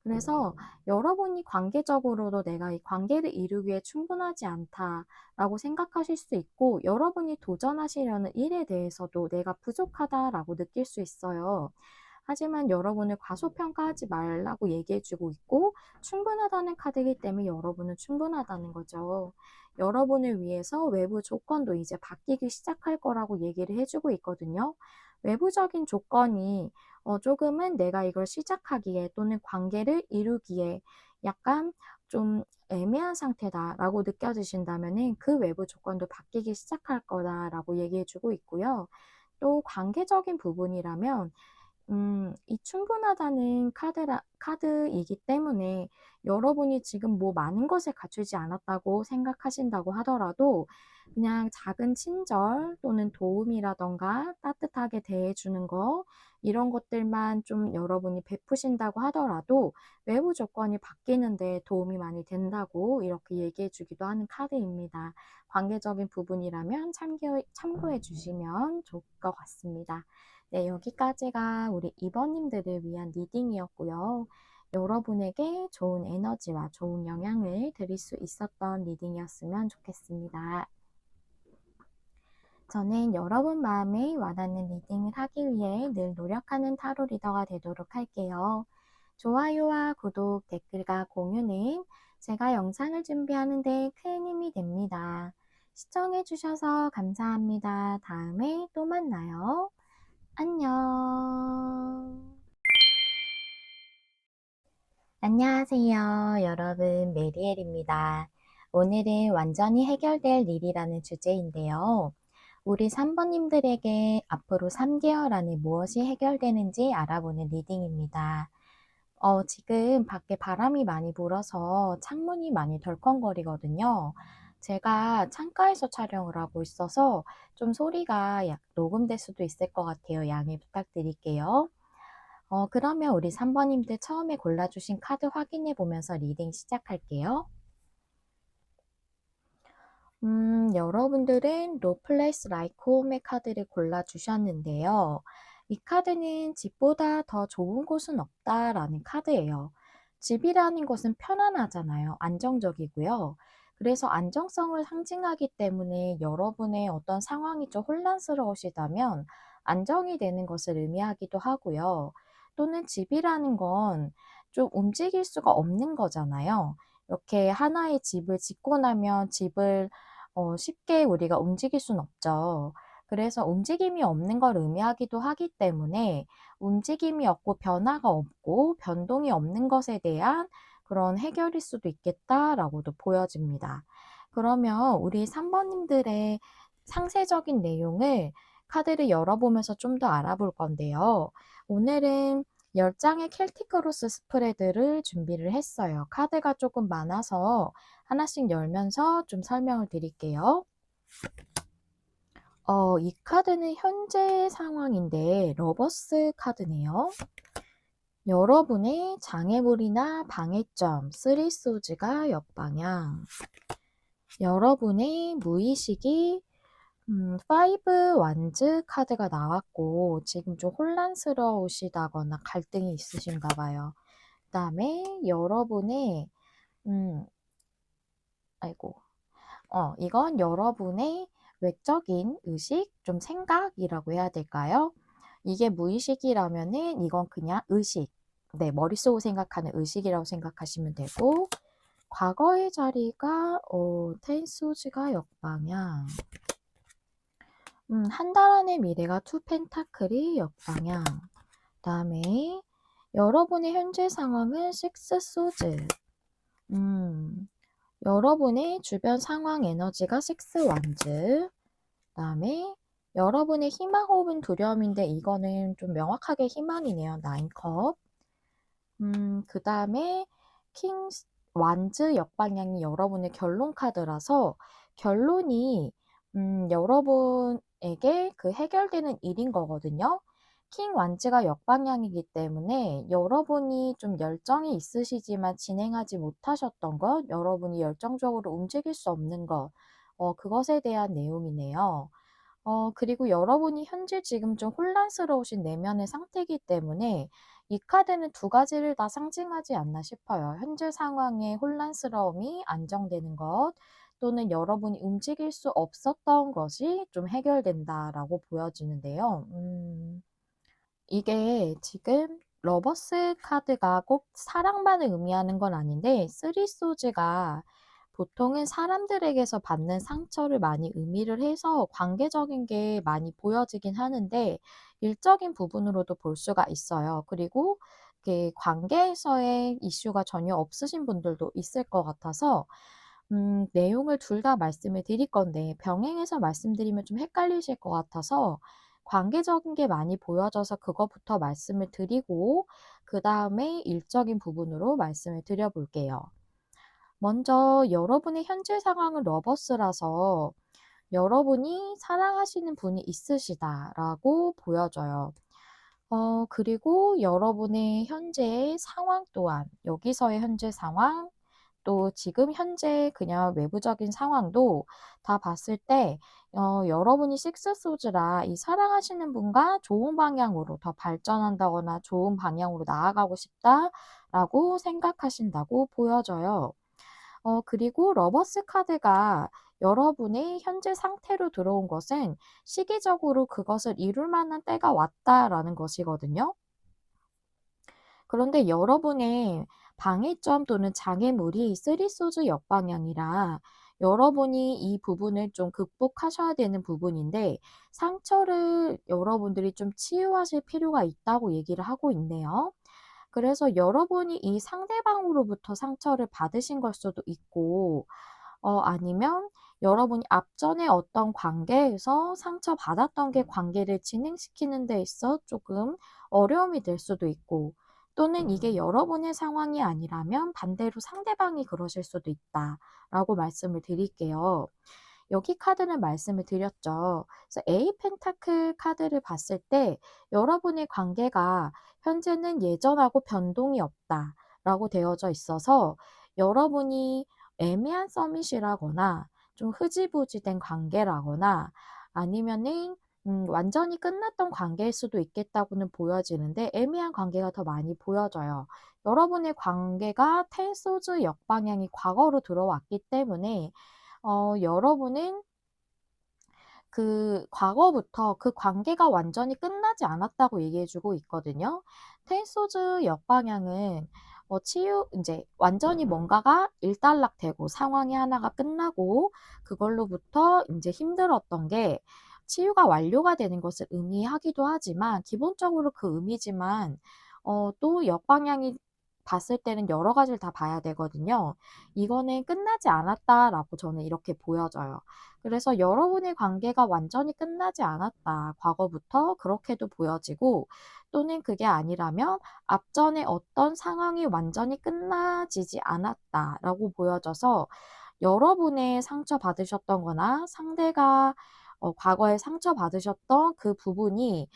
그래서 여러분이 관계적으로도 내가 이 관계를 이루기에 충분하지 않다라고 생각하실 수 있고, 여러분이 도전하시려는 일에 대해서도 내가 부족하다라고 느낄 수 있어요. 하지만 여러분을 과소평가하지 말라고 얘기해주고 있고, 충분하다는 카드이기 때문에 여러분은 충분하다는 거죠. 여러분을 위해서 외부 조건도 이제 바뀌기 시작할 거라고 얘기를 해주고 있거든요. 외부적인 조건이 조금은 내가 이걸 시작하기에 또는 관계를 이루기에 약간 좀 애매한 상태다라고 느껴지신다면은 그 외부 조건도 바뀌기 시작할 거다라고 얘기해주고 있고요. 또 관계적인 부분이라면 이 충분하다는 카드이기 때문에 여러분이 지금 뭐 많은 것을 갖추지 않았다고 생각하신다고 하더라도 그냥 작은 친절 또는 도움이라던가 따뜻하게 대해주는 거, 이런 것들만 좀 여러분이 베푸신다고 하더라도 외부 조건이 바뀌는데 도움이 많이 된다고 이렇게 얘기해 주기도 하는 카드입니다. 관계적인 부분이라면 참고해 주시면 좋을 것 같습니다. 네, 여기까지가 우리 2번님들을 위한 리딩이었고요. 여러분에게 좋은 에너지와 좋은 영향을 드릴 수 있었던 리딩이었으면 좋겠습니다. 저는 여러분 마음에 와닿는 리딩을 하기 위해 늘 노력하는 타로 리더가 되도록 할게요. 좋아요와 구독, 댓글과 공유는 제가 영상을 준비하는 데 큰 힘이 됩니다. 시청해주셔서 감사합니다. 다음에 또 만나요. 안녕. 안녕하세요. 여러분, 메리엘입니다. 오늘은 완전히 해결될 일이라는 주제인데요. 우리 3번님들에게 앞으로 3개월 안에 무엇이 해결되는지 알아보는 리딩입니다. 지금 밖에 바람이 많이 불어서 창문이 많이 덜컹거리거든요. 제가 창가에서 촬영을 하고 있어서 좀 소리가 녹음될 수도 있을 것 같아요. 양해 부탁드릴게요. 그러면 우리 3번님들 처음에 골라주신 카드 확인해 보면서 리딩 시작할게요. 여러분들은 No Place Like Home의 카드를 골라주셨는데요. 이 카드는 집보다 더 좋은 곳은 없다라는 카드예요. 집이라는 것은 편안하잖아요. 안정적이고요. 그래서 안정성을 상징하기 때문에 여러분의 어떤 상황이 좀 혼란스러우시다면 안정이 되는 것을 의미하기도 하고요. 또는 집이라는 건 좀 움직일 수가 없는 거잖아요. 이렇게 하나의 집을 짓고 나면 집을 쉽게 우리가 움직일 수는 없죠. 그래서 움직임이 없는 걸 의미하기도 하기 때문에 움직임이 없고 변화가 없고 변동이 없는 것에 대한 그런 해결일 수도 있겠다라고도 보여집니다. 그러면 우리 3번님들의 상세적인 내용을 카드를 열어보면서 좀 더 알아볼 건데요. 오늘은 10장의 켈티크로스 스프레드를 준비를 했어요. 카드가 조금 많아서 하나씩 열면서 좀 설명을 드릴게요. 이 카드는 현재 상황인데 러버스 카드네요. 여러분의 장애물이나 방해점, 쓰리소즈가 역방향. 여러분의 무의식이 5 완즈 카드가 나왔고 지금 좀 혼란스러우시다거나 갈등이 있으신가 봐요. 그 다음에 여러분의 이건 여러분의 외적인 의식, 좀 생각이라고 해야 될까요? 이게 무의식이라면은 이건 그냥 의식, 네, 머릿속으로 생각하는 의식이라고 생각하시면 되고, 과거의 자리가 텐소즈가 역방향, 한 달 안의 미래가 투 펜타클이 역방향, 그 다음에 여러분의 현재 상황은 식스 소즈, 여러분의 주변 상황 에너지가 식스 완즈, 그 다음에 여러분의 희망 혹은 두려움인데 이거는 좀 명확하게 희망이네요. 9컵. 그 다음에 완즈 역방향이 여러분의 결론 카드라서 결론이 여러분에게 그 해결되는 일인 거거든요. 킹 완즈가 역방향이기 때문에 여러분이 좀 열정이 있으시지만 진행하지 못하셨던 것, 여러분이 열정적으로 움직일 수 없는 것, 그것에 대한 내용이네요. 그리고 여러분이 현재 지금 좀 혼란스러우신 내면의 상태이기 때문에 이 카드는 두 가지를 다 상징하지 않나 싶어요. 현재 상황의 혼란스러움이 안정되는 것, 또는 여러분이 움직일 수 없었던 것이 좀 해결된다라고 보여지는데요. 이게 지금 러버스 카드가 꼭 사랑만을 의미하는 건 아닌데, 쓰리 소즈가 보통은 사람들에게서 받는 상처를 많이 의미를 해서 관계적인 게 많이 보여지긴 하는데, 일적인 부분으로도 볼 수가 있어요. 그리고 관계에서의 이슈가 전혀 없으신 분들도 있을 것 같아서 내용을 둘 다 말씀을 드릴 건데 병행해서 말씀드리면 좀 헷갈리실 것 같아서 관계적인 게 많이 보여져서 그거부터 말씀을 드리고 그다음에 일적인 부분으로 말씀을 드려 볼게요. 먼저 여러분의 현재 상황은 러버스라서 여러분이 사랑하시는 분이 있으시다라고 보여져요. 그리고 여러분의 현재의 상황 또한 여기서의 현재 상황 또 지금 현재 그냥 외부적인 상황도 다 봤을 때 여러분이 식스 소즈라 이 사랑하시는 분과 좋은 방향으로 더 발전한다거나 좋은 방향으로 나아가고 싶다라고 생각하신다고 보여져요. 그리고 러버스 카드가 여러분의 현재 상태로 들어온 것은 시기적으로 그것을 이룰 만한 때가 왔다라는 것이거든요. 그런데 여러분의 방해점 또는 장애물이 쓰리소즈 역방향이라 여러분이 이 부분을 좀 극복하셔야 되는 부분인데 상처를 여러분들이 좀 치유하실 필요가 있다고 얘기를 하고 있네요. 그래서 여러분이 이 상대방으로부터 상처를 받으신 걸 수도 있고 아니면 여러분이 앞전에 어떤 관계에서 상처받았던 게 관계를 진행시키는 데 있어 조금 어려움이 될 수도 있고 또는 이게 여러분의 상황이 아니라면 반대로 상대방이 그러실 수도 있다라고 말씀을 드릴게요. 여기 카드는 말씀을 드렸죠. 그래서 A 펜타클 카드를 봤을 때 여러분의 관계가 현재는 예전하고 변동이 없다라고 되어져 있어서 여러분이 애매한 서밋이라거나 좀 흐지부지된 관계라거나 아니면은 완전히 끝났던 관계일 수도 있겠다고는 보여지는데 애매한 관계가 더 많이 보여져요. 여러분의 관계가 텐소즈 역방향이 과거로 들어왔기 때문에 여러분은 그 과거부터 그 관계가 완전히 끝나지 않았다고 얘기해 주고 있거든요. 텐소즈 역방향은 치유 인제 완전히 뭔가가 일단락되고 상황이 하나가 끝나고 그걸로부터 인제 힘들었던 게 치유가 완료가 되는 것을 의미하기도 하지만 기본적으로 그 의미지만 또 역방향이 봤을 때는 여러 가지를 다 봐야 되거든요. 이거는 끝나지 않았다라고 저는 이렇게 보여져요. 그래서 여러분의 관계가 완전히 끝나지 않았다. 과거부터 그렇게도 보여지고 또는 그게 아니라면 앞전에 어떤 상황이 완전히 끝나지지 않았다라고 보여져서 여러분의 상처받으셨던 거나 상대가 과거에 상처받으셨던 그 부분이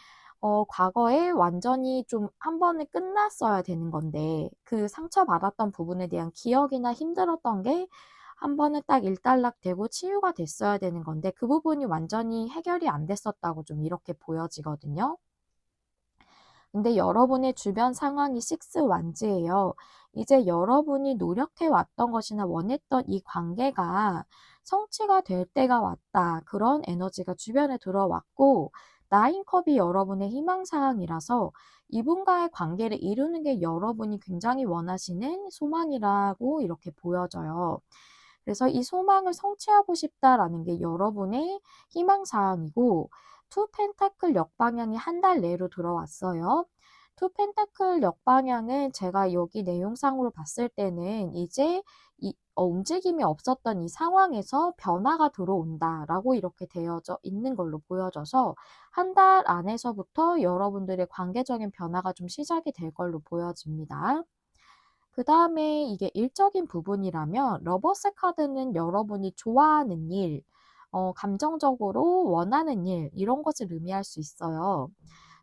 과거에 완전히 좀 한 번에 끝났어야 되는 건데 그 상처받았던 부분에 대한 기억이나 힘들었던 게 한 번에 딱 일단락되고 치유가 됐어야 되는 건데 그 부분이 완전히 해결이 안 됐었다고 좀 이렇게 보여지거든요. 근데 여러분의 주변 상황이 식스 완즈예요. 이제 여러분이 노력해 왔던 것이나 원했던 이 관계가 성취가 될 때가 왔다. 그런 에너지가 주변에 들어왔고 나인 컵이 여러분의 희망 사항이라서 이분과의 관계를 이루는 게 여러분이 굉장히 원하시는 소망이라고 이렇게 보여져요. 그래서 이 소망을 성취하고 싶다라는 게 여러분의 희망 사항이고 투 펜타클 역방향이 한 달 내로 들어왔어요. 투 펜타클 역방향은 제가 여기 내용상으로 봤을 때는 이제 움직임이 없었던 이 상황에서 변화가 들어온다라고 이렇게 되어져 있는 걸로 보여져서 한 달 안에서부터 여러분들의 관계적인 변화가 좀 시작이 될 걸로 보여집니다. 그다음에 이게 일적인 부분이라면 러버스 카드는 여러분이 좋아하는 일, 감정적으로 원하는 일 이런 것을 의미할 수 있어요.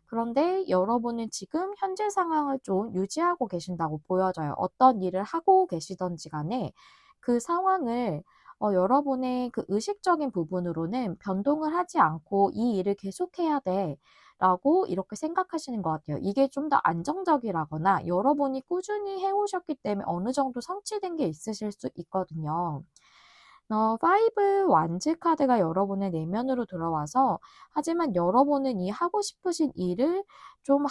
그런데 여러분은 지금 현재 상황을 좀 유지하고 계신다고 보여져요. 어떤 일을 하고 계시든지 간에 그 상황을 여러분의 그 의식적인 부분으로는 변동을 하지 않고 '이 일을 계속해야 돼.'라고 이렇게 생각하시는 것 같아요. 이게 좀 더 안정적이라거나 여러분이 꾸준히 해 오셨기 때문에 어느 정도 성취된 게 있으실 수 있거든요. 파이브 완즈 카드가 여러분의 내면으로 들어와서 하지만 여러분은 이 하고 싶으신 일을 좀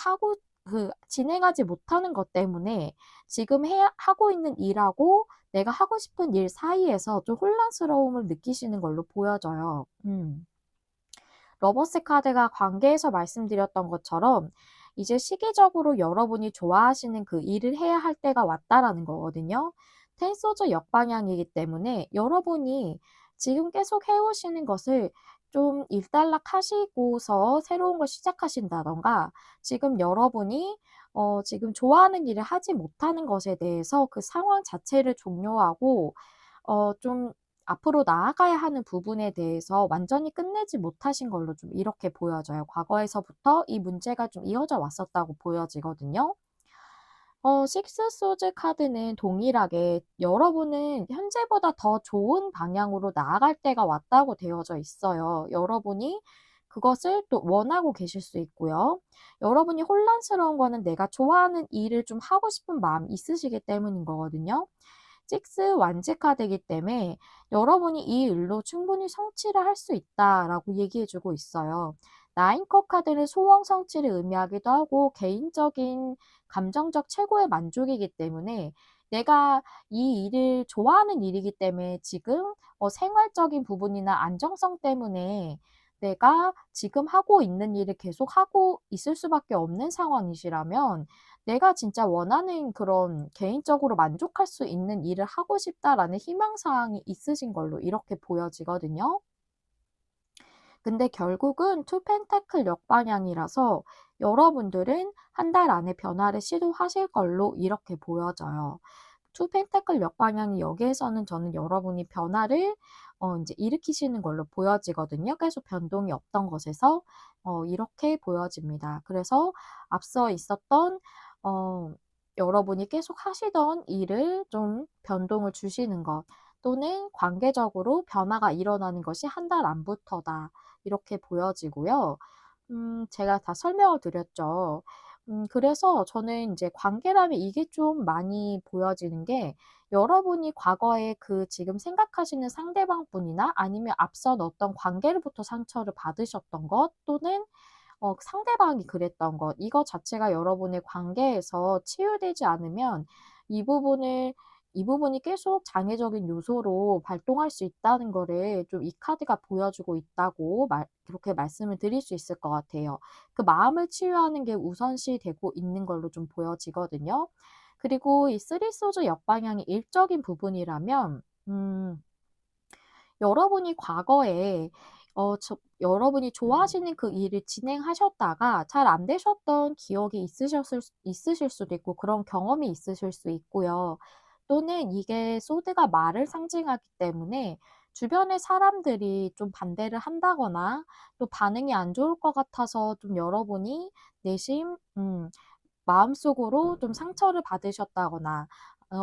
진행하지 못하는 것 때문에 지금 하고 있는 일하고 내가 하고 싶은 일 사이에서 좀 혼란스러움을 느끼시는 걸로 보여져요. 러버스 카드가 관계에서 말씀드렸던 것처럼 이제 시기적으로 여러분이 좋아하시는 그 일을 해야 할 때가 왔다라는 거거든요. 텐소저 역방향이기 때문에 여러분이 지금 계속 해오시는 것을 좀 일단락 하시고서 새로운 걸 시작하신다던가 지금 여러분이 지금 좋아하는 일을 하지 못하는 것에 대해서 그 상황 자체를 종료하고 좀 앞으로 나아가야 하는 부분에 대해서 완전히 끝내지 못하신 걸로 좀 이렇게 보여져요. 과거에서부터 이 문제가 좀 이어져 왔었다고 보여지거든요. 식스 소즈 카드는 동일하게 여러분은 현재보다 더 좋은 방향으로 나아갈 때가 왔다고 되어져 있어요. 여러분이 그것을 또 원하고 계실 수 있고요. 여러분이 혼란스러운 거는 내가 좋아하는 일을 좀 하고 싶은 마음이 있으시기 때문인 거거든요. 식스 완즈 카드이기 때문에 여러분이 이 일로 충분히 성취를 할 수 있다라고 얘기해 주고 있어요. 나인 컵 카드는 소원 성취를 의미하기도 하고 개인적인 감정적 최고의 만족이기 때문에 내가 이 일을 좋아하는 일이기 때문에 지금 생활적인 부분이나 안정성 때문에 내가 지금 하고 있는 일을 계속하고 있을 수밖에 없는 상황이시라면 내가 진짜 원하는 그런 개인적으로 만족할 수 있는 일을 하고 싶다라는 희망 사항이 있으신 걸로 이렇게 보여지거든요. 근데 결국은 투 펜타클 역방향이라서 여러분들은 한 달 안에 변화를 시도하실 걸로 이렇게 보여져요. 투 펜타클 역방향이 여기에서는 저는 여러분이 변화를 인제 일으키시는 걸로 보여지거든요. 계속 변동이 없던 것에서 이렇게 보여집니다. 그래서 앞서 있었던 어 여러분이 계속 하시던 일을 좀 변동을 주시는 것 또는 관계적으로 변화가 일어나는 것이 한 달 안부터다. 이렇게 보여지고요. 제가 다 설명을 드렸죠. 그래서 저는 인제 관계라면 이게 좀 많이 보여지는 게 여러분이 과거에 그 지금 생각하시는 상대방분이나 아니면 앞선 어떤 관계로부터 상처를 받으셨던 것 또는 상대방이 그랬던 것 이거 자체가 여러분의 관계에서 치유되지 않으면 이 부분을 이 부분이 계속 장애적인 요소로 발동할 수 있다는 거를 좀 이 카드가 보여주고 있다고 그렇게 말씀을 드릴 수 있을 것 같아요. 그 마음을 치유하는 게 우선시 되고 있는 걸로 좀 보여지거든요. 그리고 이 쓰리 소즈 역방향이 일적인 부분이라면 여러분이 과거에 여러분이 좋아하시는 그 일을 진행하셨다가 잘 안 되셨던 기억이 있으실 수도 있고 그런 경험이 있으실 수 있고요. 또는 이게 소드가 말을 상징하기 때문에 주변의 사람들이 좀 반대를 한다거나 또 반응이 안 좋을 것 같아서 좀 여러분이 내심 마음속으로 좀 상처를 받으셨다거나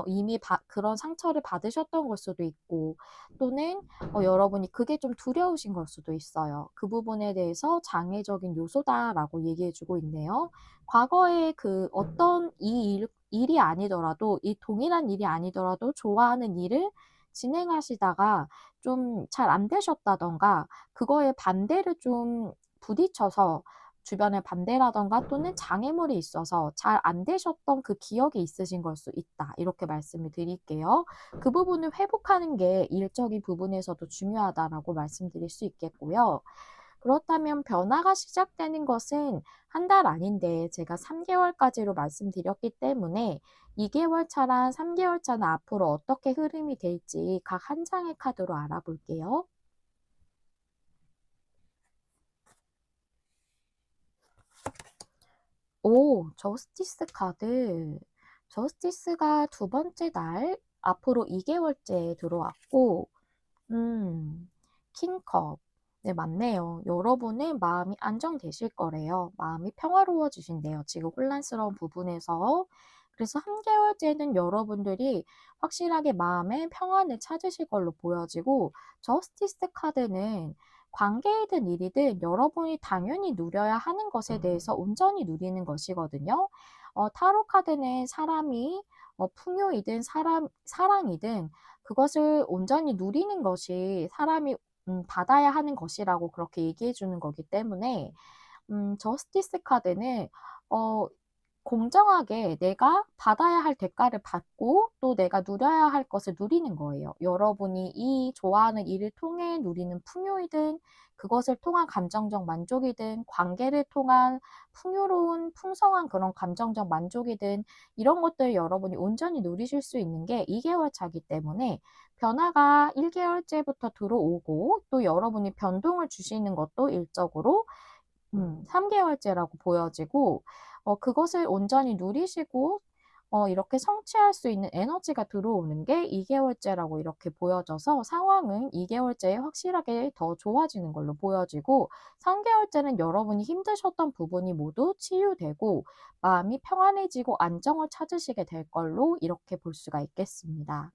이미 그런 상처를 받으셨던 걸 수도 있고 또는 여러분이 그게 좀 두려우신 걸 수도 있어요. 그 부분에 대해서 "장애적인 요소다."라고 얘기해 주고 있네요. 과거에 그 어떤 일이 아니더라도 이 동일한 일이 아니더라도 좋아하는 일을 진행하시다가 좀 잘 안 되셨다든가 그거에 반대를 좀 부딪혀서 주변의 반대라든가 또는 장애물이 있어서 잘 안 되셨던 그 기억이 있으신 걸 수 있다. 이렇게 말씀을 드릴게요. 그 부분을 회복하는 게 일적인 부분에서도 중요하다라고 말씀드릴 수 있겠고요. 그렇다면 변화가 시작되는 것은 한 달 아닌데 제가 3개월까지로 말씀드렸기 때문에 2개월 차랑 3개월 차는 앞으로 어떻게 흐름이 될지 각 한 장의 카드로 알아볼게요. 오, 저스티스 카드. 저스티스가 두 번째 달, 앞으로 2개월째 들어왔고, 킹컵. 네, 맞네요. 여러분은 마음이 안정되실 거래요. 마음이 평화로워지신대요. 지금 혼란스러운 부분에서. 그래서 3개월째는 여러분들이 확실하게 마음의 평안을 찾으실 걸로 보여지고, 저스티스 카드는 관계이든 일이든 여러분이 당연히 누려야 하는 것에 대해서 온전히 누리는 것이거든요. 타로 카드는 사람이 풍요이든 사랑이든 그것을 온전히 누리는 것이 사람이 받아야 하는 것이라고 그렇게 얘기해 주는 거기 때문에 저스티스 카드는 어, 공정하게 내가 받아야 할 대가를 받고 또 내가 누려야 할 것을 누리는 거예요. 여러분이 이 좋아하는 일을 통해 누리는 풍요이든 그것을 통한 감정적 만족이든 관계를 통한 풍요로운 풍성한 그런 감정적 만족이든 이런 것들 여러분이 온전히 누리실 수 있는 게 2개월 차기 때문에 변화가 1개월째부터 들어오고 또 여러분이 변동을 주시는 것도 일적으로 3개월째라고 보여지고 그것을 온전히 누리시고 이렇게 성취할 수 있는 에너지가 들어오는 게 2개월째라고 이렇게 보여져서 상황은 2개월째에 확실하게 더 좋아지는 걸로 보여지고 3개월째는 여러분이 힘드셨던 부분이 모두 치유되고 마음이 평안해지고 안정을 찾으시게 될 걸로 이렇게 볼 수가 있겠습니다.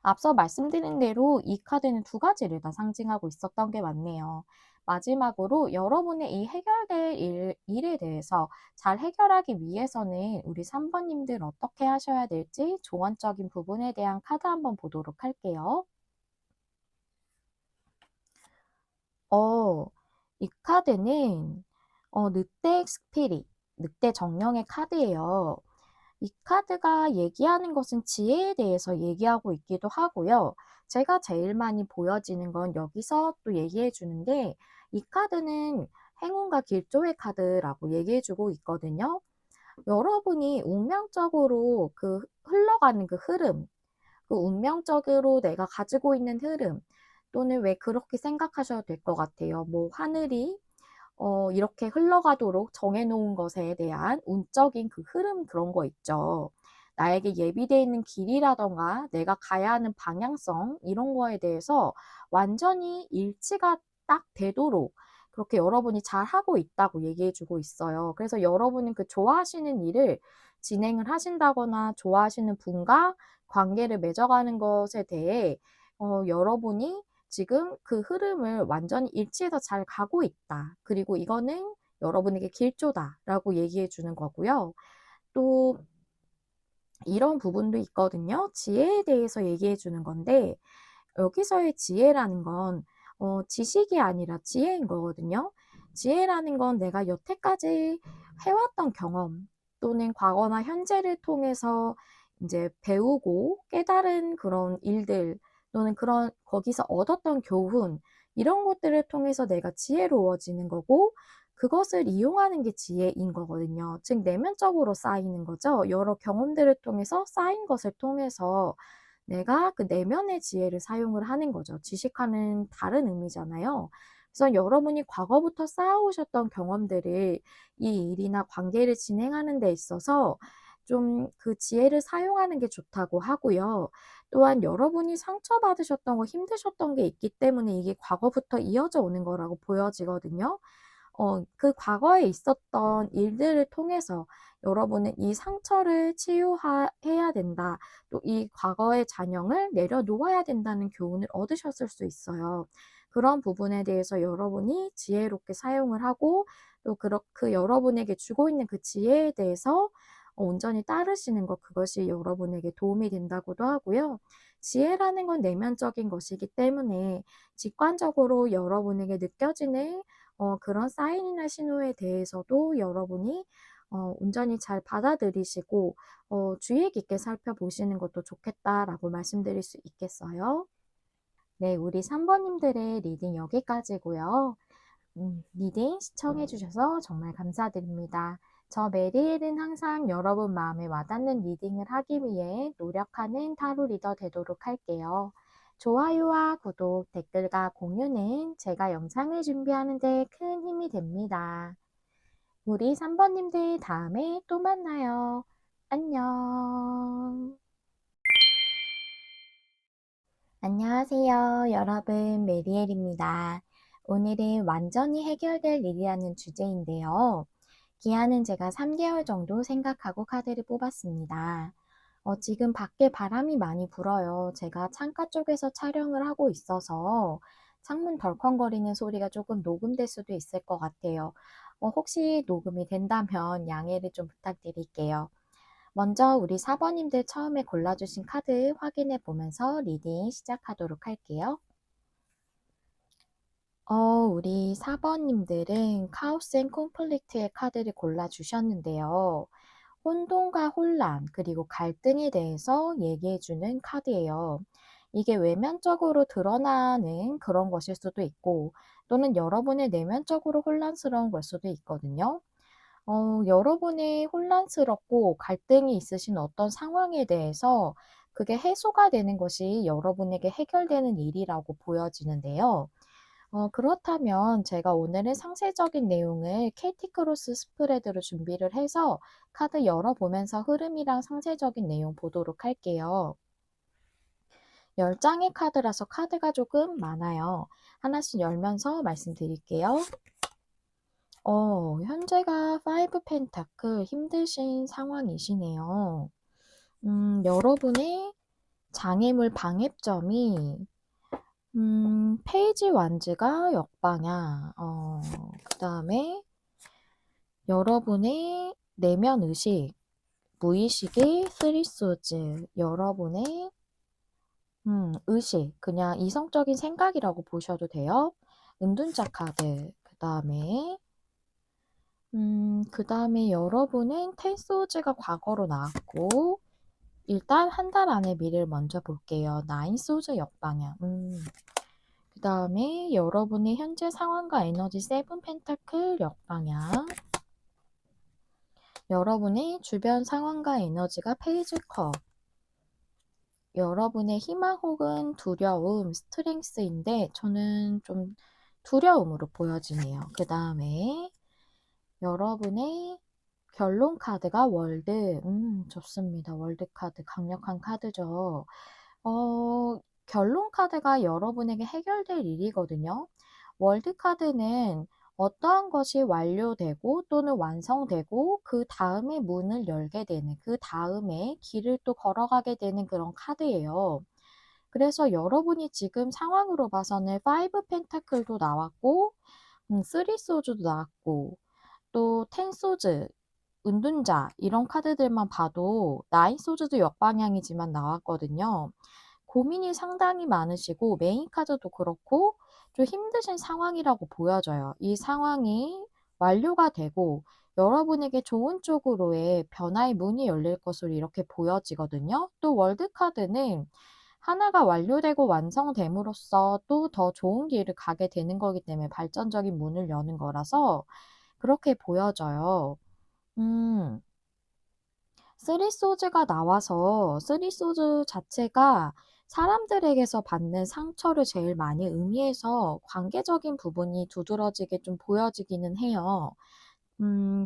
앞서 말씀드린 대로 이 카드는 두 가지를 다 상징하고 있었던 게 맞네요. 마지막으로 여러분의 이 해결될 일에 대해서 잘 해결하기 위해서는 우리 3번님들 어떻게 하셔야 될지 조언적인 부분에 대한 카드 한번 보도록 할게요. 이 카드는 늑대 스피릿, 늑대 정령의 카드예요. 이 카드가 얘기하는 것은 지혜에 대해서 얘기하고 있기도 하고요. 제가 제일 많이 보여지는 건 여기서 또 얘기해 주는 게 이 카드는 행운과 길조의 카드라고 얘기해 주고 있거든요. 여러분이 운명적으로 그 흘러가는 그 흐름, 그 운명적으로 내가 가지고 있는 흐름 또는 왜 그렇게 생각하셔도 될 것 같아요. 뭐 하늘이 이렇게 흘러가도록 정해놓은 것에 대한 운적인 그 흐름 그런 거 있죠. 나에게 예비되어 있는 길이라던가 내가 가야 하는 방향성 이런 거에 대해서 완전히 일치가 딱 되도록 그렇게 여러분이 잘 하고 있다고 얘기해 주고 있어요. 그래서 여러분은 그 좋아하시는 일을 진행을 하신다거나 좋아하시는 분과 관계를 맺어가는 것에 대해 여러분이 지금 그 흐름을 완전히 일치해서 잘 가고 있다. 그리고 이거는 여러분에게 길조다라고 얘기해 주는 거고요. 또 이런 부분도 있거든요. 지혜에 대해서 얘기해 주는 건데 여기서의 지혜라는 건 지식이 아니라 지혜인 거거든요. 지혜라는 건 내가 여태까지 해왔던 경험 또는 과거나 현재를 통해서 이제 배우고 깨달은 그런 일들 또는 그런 거기서 얻었던 교훈 이런 것들을 통해서 내가 지혜로워지는 거고 그것을 이용하는 게 지혜인 거거든요. 즉 내면적으로 쌓이는 거죠. 여러 경험들을 통해서 쌓인 것을 통해서 내가 그 내면의 지혜를 사용을 하는 거죠. 지식하는 다른 의미잖아요. 그래서 여러분이 과거부터 쌓아오셨던 경험들을 이 일이나 관계를 진행하는 데 있어서 좀 그 지혜를 사용하는 게 좋다고 하고요. 또한 여러분이 상처받으셨던 거 힘드셨던 게 있기 때문에 이게 과거부터 이어져 오는 거라고 보여지거든요. 그 과거에 있었던 일들을 통해서 여러분은 이 상처를 치유해야 된다. 또 이 과거의 잔영을 내려놓아야 된다는 교훈을 얻으셨을 수 있어요. 그런 부분에 대해서 여러분이 지혜롭게 사용을 하고 또 그 여러분에게 주고 있는 그 지혜에 대해서 온전히 따르시는 것 그것이 여러분에게 도움이 된다고도 하고요. 지혜라는 건 내면적인 것이기 때문에 직관적으로 여러분에게 느껴지는 그런 사인이나 신호에 대해서도 여러분이 온전히 잘 받아들이시고 주의 깊게 살펴보시는 것도 좋겠다라고 말씀드릴 수 있겠어요. 네, 우리 3번님들의 리딩 여기까지고요. 리딩 시청해 주셔서 정말 감사드립니다. 저 메리엘은 항상 여러분 마음에 와닿는 리딩을 하기 위해 노력하는 타로 리더 되도록 할게요. 좋아요와 구독, 댓글과 공유는 제가 영상을 준비하는 데 큰 힘이 됩니다. 우리 3번님들 다음에 또 만나요. 안녕. 안녕하세요. 여러분, 메리엘입니다. 오늘은 완전히 해결될 일이라는 주제인데요. 기한은 제가 3개월 정도 생각하고 카드를 뽑았습니다. 지금 밖에 바람이 많이 불어요. 제가 창가 쪽에서 촬영을 하고 있어서 창문 덜컹거리는 소리가 조금 녹음될 수도 있을 것 같아요. 혹시 녹음이 된다면 양해를 좀 부탁드릴게요. 먼저 우리 4번님들 처음에 골라주신 카드 확인해 보면서 리딩 시작하도록 할게요. 우리 4번님들은 카오스 앤 콘플릭트의 카드를 골라주셨는데요. 혼돈과 혼란, 그리고 갈등에 대해서 얘기해주는 카드예요. 이게 외면적으로 드러나는 그런 것일 수도 있고, 또는 여러분의 내면적으로 혼란스러운 걸 수도 있거든요. 여러분이 혼란스럽고 갈등이 있으신 어떤 상황에 대해서 그게 해소가 되는 것이 여러분에게 해결되는 일이라고 보여지는데요. 그렇다면 제가 오늘은 상세적인 내용을 케이티 크로스 스프레드로 준비를 해서 카드 열어보면서 흐름이랑 상세적인 내용 보도록 할게요. 10장의 카드라서 카드가 조금 많아요. 하나씩 열면서 말씀드릴게요. 현재가 5 펜타클 힘드신 상황이시네요. 여러분의 장애물 방해점이 페이지 완즈가 역방향, 그 다음에 여러분의 내면 의식, 무의식의 쓰리소즈, 여러분의 의식, 그냥 이성적인 생각이라고 보셔도 돼요. 은둔자 카드, 그 다음에 여러분은 텐소즈가 과거로 나왔고, 일단 한 달 안에 미래를 먼저 볼게요. 나인소즈 역방향. 그 다음에 여러분의 현재 상황과 에너지 세븐 펜타클 역방향. 여러분의 주변 상황과 에너지가 페이지 컵. 여러분의 희망 혹은 두려움, 스트렝스인데 저는 좀 두려움으로 보여지네요. 그 다음에 여러분의 결론 카드가 월드. 좋습니다. 월드 카드 강력한 카드죠. 결론 카드가 여러분에게 해결될 일이거든요. 월드 카드는 어떠한 것이 완료되고 또는 완성되고 그 다음에 문을 열게 되는, 그 다음에 길을 또 걸어가게 되는 그런 카드예요. 그래서 여러분이 지금 상황으로 봐서는 5 펜타클도 나왔고 3 소주도 나왔고 또 10 소즈, 은둔자 이런 카드들만 봐도 9 소즈도 역방향이지만 나왔거든요. 고민이 상당히 많으시고 메인 카드도 그렇고 좀 힘드신 상황이라고 보여져요. 이 상황이 완료가 되고 여러분에게 좋은 쪽으로의 변화의 문이 열릴 것으로 이렇게 보여지거든요. 또 월드 카드는 하나가 완료되고 완성됨으로써 또 더 좋은 길을 가게 되는 거기 때문에 발전적인 문을 여는 거라서 그렇게 보여져요. 쓰리소즈가 나와서 쓰리소즈 자체가 사람들에게서 받는 상처를 제일 많이 의미해서 관계적인 부분이 두드러지게 좀 보여지기는 해요.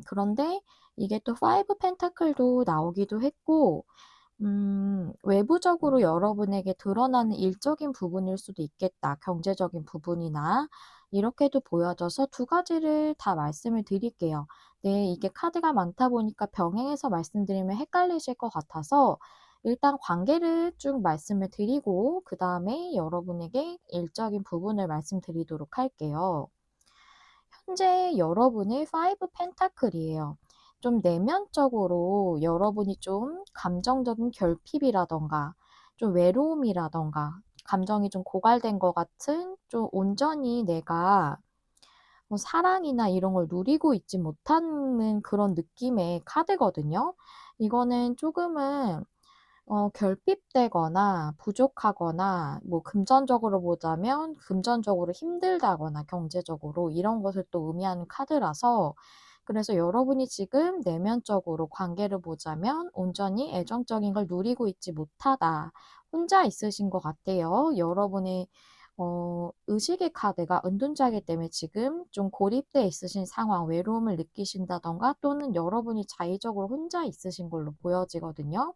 그런데 이게 또 5 펜타클도 나오기도 했고, 외부적으로 여러분에게 드러나는 일적인 부분일 수도 있겠다. 경제적인 부분이나. 이렇게도 보여져서 두 가지를 다 말씀을 드릴게요. 네, 이게 카드가 많다 보니까 병행해서 말씀드리면 헷갈리실 것 같아서 일단 관계를 쭉 말씀을 드리고 그 다음에 여러분에게 일적인 부분을 말씀드리도록 할게요. 현재 여러분의 5 펜타클이에요. 좀 내면적으로 여러분이 좀 감정적인 결핍이라던가 좀 외로움이라던가 감정이 좀 고갈된 것 같은 좀 온전히 내가 뭐 사랑이나 이런 걸 누리고 있지 못하는 그런 느낌의 카드거든요. 이거는 조금은 결핍되거나 부족하거나 뭐 금전적으로 보자면 금전적으로 힘들다거나 경제적으로 이런 것을 또 의미하는 카드라서 그래서 여러분이 지금 내면적으로 관계를 보자면 온전히 애정적인 걸 누리고 있지 못하다. 혼자 있으신 것 같아요. 여러분의 의식의 카드가 은둔자이기 때문에 지금 좀 고립돼 있으신 상황, 외로움을 느끼신다던가 또는 여러분이 자의적으로 혼자 있으신 걸로 보여지거든요.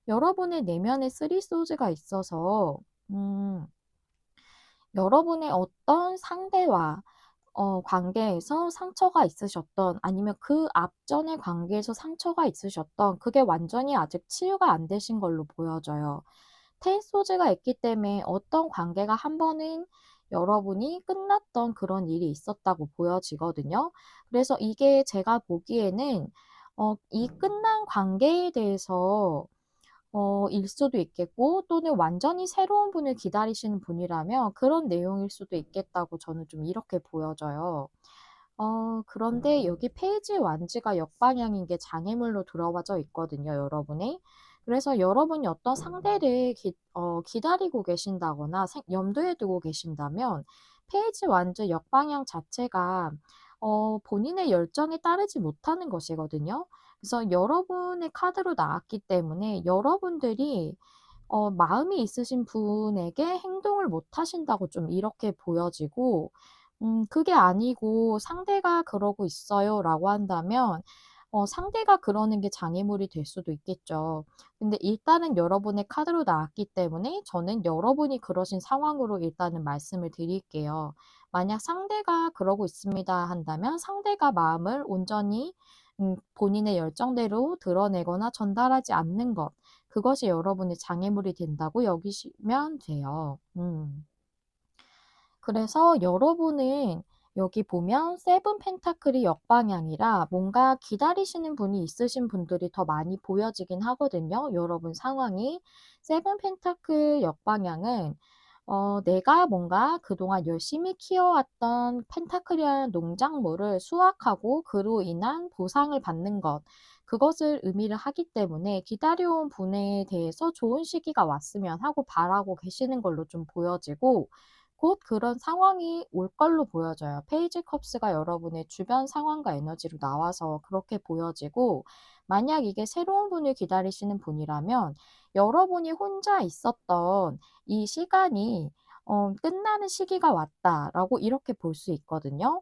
여러분의 내면에 쓰리소즈가 있어서 음, 여러분의 어떤 상대와 관계에서 상처가 있으셨던 아니면 그 앞전의 관계에서 상처가 있으셨던 그게 완전히 아직 치유가 안 되신 걸로 보여져요. 테소즈가 있기 때문에 어떤 관계가 한 번은 여러분이 끝났던 그런 일이 있었다고 보여지거든요. 그래서 이게 제가 보기에는 이 끝난 관계에 대해서 일 수도 있겠고 또는 완전히 새로운 분을 기다리시는 분이라면 그런 내용일 수도 있겠다고 저는 좀 이렇게 보여져요. 그런데 여기 페이지 완즈가 역방향인 게 장애물로 들어와져 있거든요, 여러분이. 그래서 여러분이 어떤 상대를 기다리고 계신다거나 염두에 두고 계신다면 페이지 완즈 역방향 자체가 본인의 열정에 따르지 못하는 것이거든요. 그래서 여러분의 카드로 나왔기 때문에 여러분들이 마음이 있으신 분에게 행동을 못 하신다고 좀 이렇게 보여지고 그게 아니고 상대가 그러고 있어요라고 한다면 상대가 그러는 게 장애물이 될 수도 있겠죠. 근데 일단은 여러분의 카드로 나왔기 때문에 저는 여러분이 그러신 상황으로 일단은 말씀을 드릴게요. 만약 상대가 그러고 있습니다 한다면 상대가 마음을 온전히 본인의 열정대로 드러내거나 전달하지 않는 것, 그것이 여러분의 장애물이 된다고 여기시면 돼요. 그래서 여러분은 여기 보면 세븐 펜타클이 역방향이라 뭔가 기다리시는 분이 있으신 분들이 더 많이 보여지긴 하거든요. 여러분 상황이. 세븐 펜타클 역방향은 내가 뭔가 그동안 열심히 키워왔던 펜타클이라는 농작물을 수확하고 그로 인한 보상을 받는 것, 그것을 의미를 하기 때문에 기다려온 분에 대해서 좋은 시기가 왔으면 하고 바라고 계시는 걸로 좀 보여지고 곧 그런 상황이 올 걸로 보여져요. 페이지 컵스가 여러분의 주변 상황과 에너지로 나와서 그렇게 보여지고 만약 이게 새로운 분을 기다리시는 분이라면 여러분이 혼자 있었던 이 시간이 끝나는 시기가 왔다라고 이렇게 볼 수 있거든요.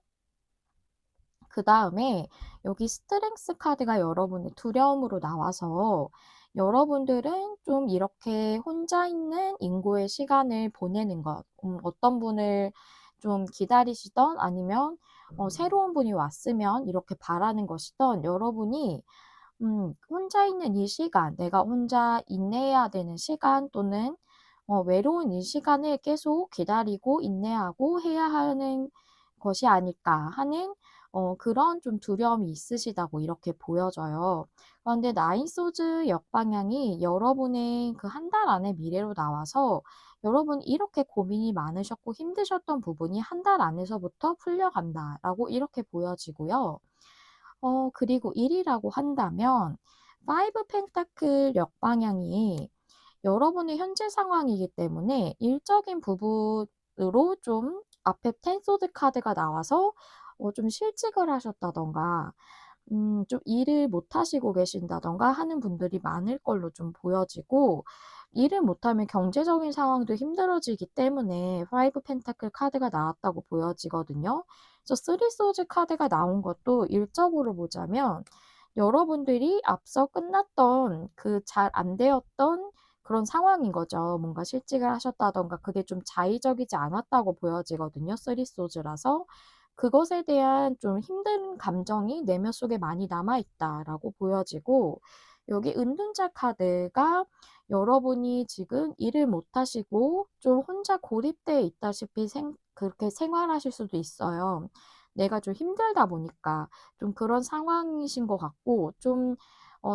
그 다음에 여기 스트렝스 카드가 여러분의 두려움으로 나와서 여러분들은 좀 이렇게 혼자 있는 인고의 시간을 보내는 것, 어떤 분을 좀 기다리시던 아니면 새로운 분이 왔으면 이렇게 바라는 것이던 여러분이 혼자 있는 이 시간, 내가 혼자 인내해야 되는 시간 또는 외로운 이 시간을 계속 기다리고 인내하고 해야 하는 것이 아닐까 하는 그런 좀 두려움이 있으시다고 이렇게 보여져요. 그런데 나인 소즈 역방향이 여러분의 그 한 달 안의 미래로 나와서 여러분 이렇게 고민이 많으셨고 힘드셨던 부분이 한 달 안에서부터 풀려간다라고 이렇게 보여지고요. 그리고 1이라고 한다면 5 펜타클 역방향이 여러분의 현재 상황이기 때문에 일적인 부분으로 좀 앞에 10 소드 카드가 나와서 좀 실직을 하셨다던가 좀 일을 못 하시고 계신다던가 하는 분들이 많을 걸로 좀 보여지고 일을 못하면 경제적인 상황도 힘들어지기 때문에 5 펜타클 카드가 나왔다고 보여지거든요. 그래서 3 소즈 카드가 나온 것도 일적으로 보자면 여러분들이 앞서 끝났던 그 잘 안 되었던 그런 상황인 거죠. 뭔가 실직을 하셨다던가 그게 좀 자의적이지 않았다고 보여지거든요. 3 소즈라서. 그것에 대한 좀 힘든 감정이 내면 속에 많이 남아 있다라고 보여지고 여기 은둔자 카드가 여러분이 지금 일을 못 하시고 좀 혼자 고립되어 있다시피 그렇게 생활하실 수도 있어요. 내가 좀 힘들다 보니까 좀 그런 상황이신 것 같고 좀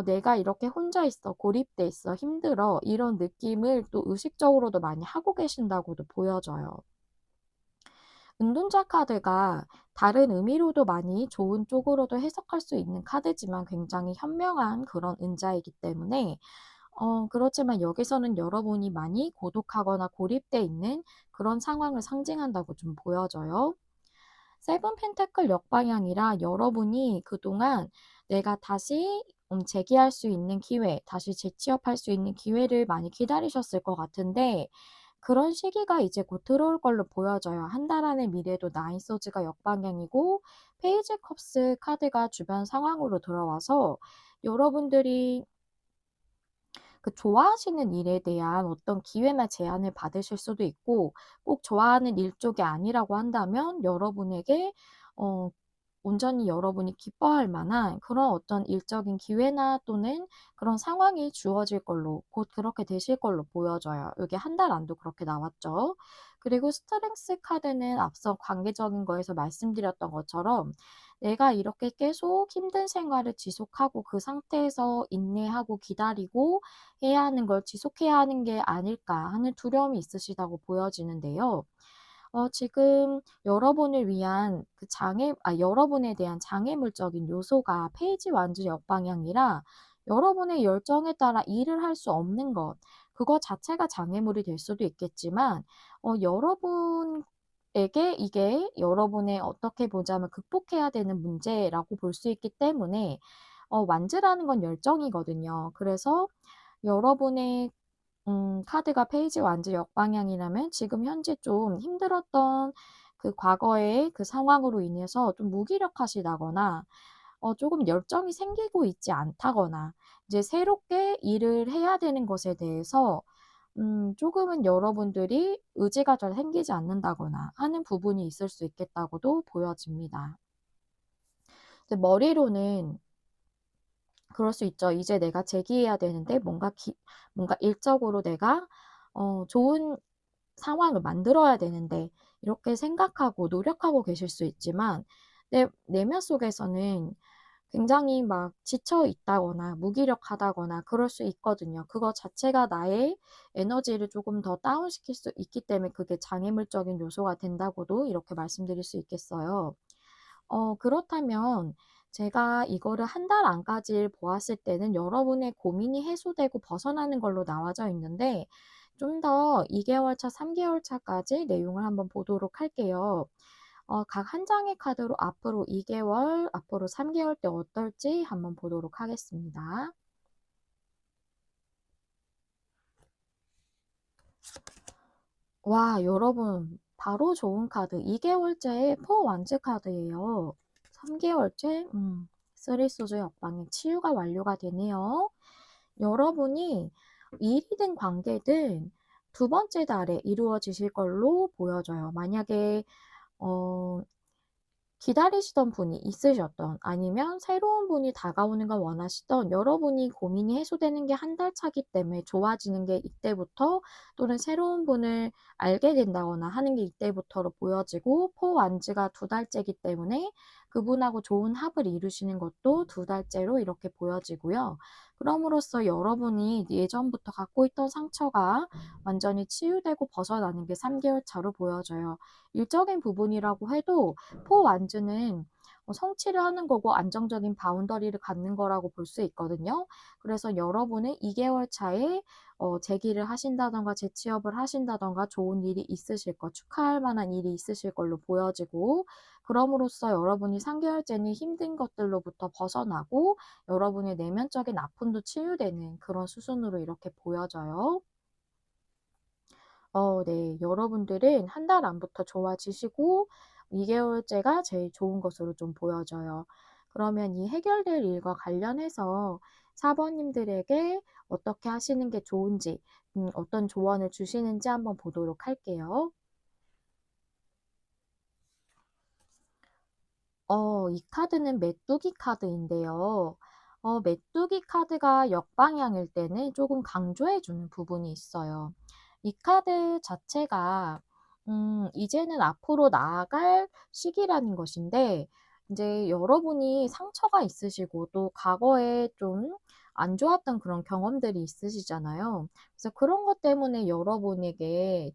내가 이렇게 혼자 있어, 고립돼 있어, 힘들어 이런 느낌을 또 의식적으로도 많이 하고 계신다고도 보여져요. 은둔자 카드가 다른 의미로도 많이 좋은 쪽으로도 해석할 수 있는 카드지만 굉장히 현명한 그런 은자이기 때문에 그렇지만 여기서는 여러분이 많이 고독하거나 고립돼 있는 그런 상황을 상징한다고 좀 보여져요. 세븐 펜타클 역방향이라 여러분이 그동안 내가 다시 재기할 수 있는 기회, 다시 재취업할 수 있는 기회를 많이 기다리셨을 것 같은데 그런 시기가 이제 곧 들어올 걸로 보여져요. 한 달 안의 미래도 나인 소즈가 역방향이고 페이지 컵스 카드가 주변 상황으로 들어와서 여러분들이 그 좋아하시는 일에 대한 어떤 기회나 제안을 받으실 수도 있고 꼭 좋아하는 일 쪽이 아니라고 한다면 여러분에게 어 온전히 여러분이 기뻐할 만한 그런 어떤 일적인 기회나 또는 그런 상황이 주어질 걸로 곧 그렇게 되실 걸로 보여져요. 여기 한 달 안도 그렇게 나왔죠. 그리고 스트렝스 카드는 앞서 관계적인 거에서 말씀드렸던 것처럼 내가 이렇게 계속 힘든 생활을 지속하고 그 상태에서 인내하고 기다리고 해야 하는 걸 지속해야 하는 게 아닐까 하는 두려움이 있으시다고 보여지는데요. 지금 여러분을 위한 여러분에 대한 장애물적인 요소가 페이지 완주 역방향이라 여러분의 열정에 따라 일을 할 수 없는 것, 그거 자체가 장애물이 될 수도 있겠지만, 여러분에게 이게 여러분의 어떻게 보자면 극복해야 되는 문제라고 볼 수 있기 때문에, 완주라는 건 열정이거든요. 그래서 여러분의 카드가 페이지 완주 역방향이라면 지금 현재 좀 힘들었던 그 과거의 그 상황으로 인해서 좀 무기력하시다거나 조금 열정이 생기고 있지 않다거나 이제 새롭게 일을 해야 되는 것에 대해서 조금은 여러분들이 의지가 잘 생기지 않는다거나 하는 부분이 있을 수 있겠다고도 보여집니다. 근데 머리로는 그럴 수 있죠. 이제 내가 재기해야 되는데 뭔가 일적으로 내가 좋은 상황을 만들어야 되는데 이렇게 생각하고 노력하고 계실 수 있지만 내면 속에서는 굉장히 막 지쳐 있다거나 무기력하다거나 그럴 수 있거든요. 그거 자체가 나의 에너지를 조금 더 다운시킬 수 있기 때문에 그게 장애물적인 요소가 된다고도 이렇게 말씀드릴 수 있겠어요. 그렇다면 제가 이거를 한 달 안까지 보았을 때는 여러분의 고민이 해소되고 벗어나는 걸로 나와져 있는데 좀 더 2개월 차, 3개월 차까지 내용을 한번 보도록 할게요. 각 한 장의 카드로 앞으로 2개월, 앞으로 3개월 때 어떨지 한번 보도록 하겠습니다. 와, 여러분, 바로 좋은 카드. 2개월째의 포 완즈 카드예요. 3개월째, 쓰리소즈 역방의 치유가 완료가 되네요. 여러분이 일이든 관계든 두 번째 달에 이루어지실 걸로 보여져요. 만약에, 어, 기다리시던 분이 있으셨던 아니면 새로운 분이 다가오는 걸 원하시던 여러분이 고민이 해소되는 게 한 달 차기 때문에 좋아지는 게 이때부터 또는 새로운 분을 알게 된다거나 하는 게 이때부터로 보여지고 포완즈가 두 달째이기 때문에 그분하고 좋은 합을 이루시는 것도 두 달째로 이렇게 보여지고요. 그럼으로써 여러분이 예전부터 갖고 있던 상처가 완전히 치유되고 벗어나는 게 3개월 차로 보여져요. 일적인 부분이라고 해도 포완주는 성취를 하는 거고 안정적인 바운더리를 갖는 거라고 볼 수 있거든요. 그래서 여러분은 2개월 차에 재기를 하신다던가 재취업을 하신다던가 좋은 일이 있으실 것, 축하할 만한 일이 있으실 걸로 보여지고 그럼으로써 여러분이 3개월째는 힘든 것들로부터 벗어나고 여러분의 내면적인 아픔도 치유되는 그런 수순으로 이렇게 보여져요. 네. 여러분들은 한 달 안부터 좋아지시고 2개월째가 제일 좋은 것으로 좀 보여져요. 그러면 이 해결될 일과 관련해서 사번님들에게 어떻게 하시는 게 좋은지, 어떤 조언을 주시는지 한번 보도록 할게요. 이 카드는 메뚜기 카드인데요. 메뚜기 카드가 역방향일 때는 조금 강조해 주는 부분이 있어요. 이 카드 자체가 이제는 앞으로 나아갈 시기라는 것인데 이제 여러분이 상처가 있으시고 또 과거에 좀 안 좋았던 그런 경험들이 있으시잖아요. 그래서 그런 것 때문에 여러분에게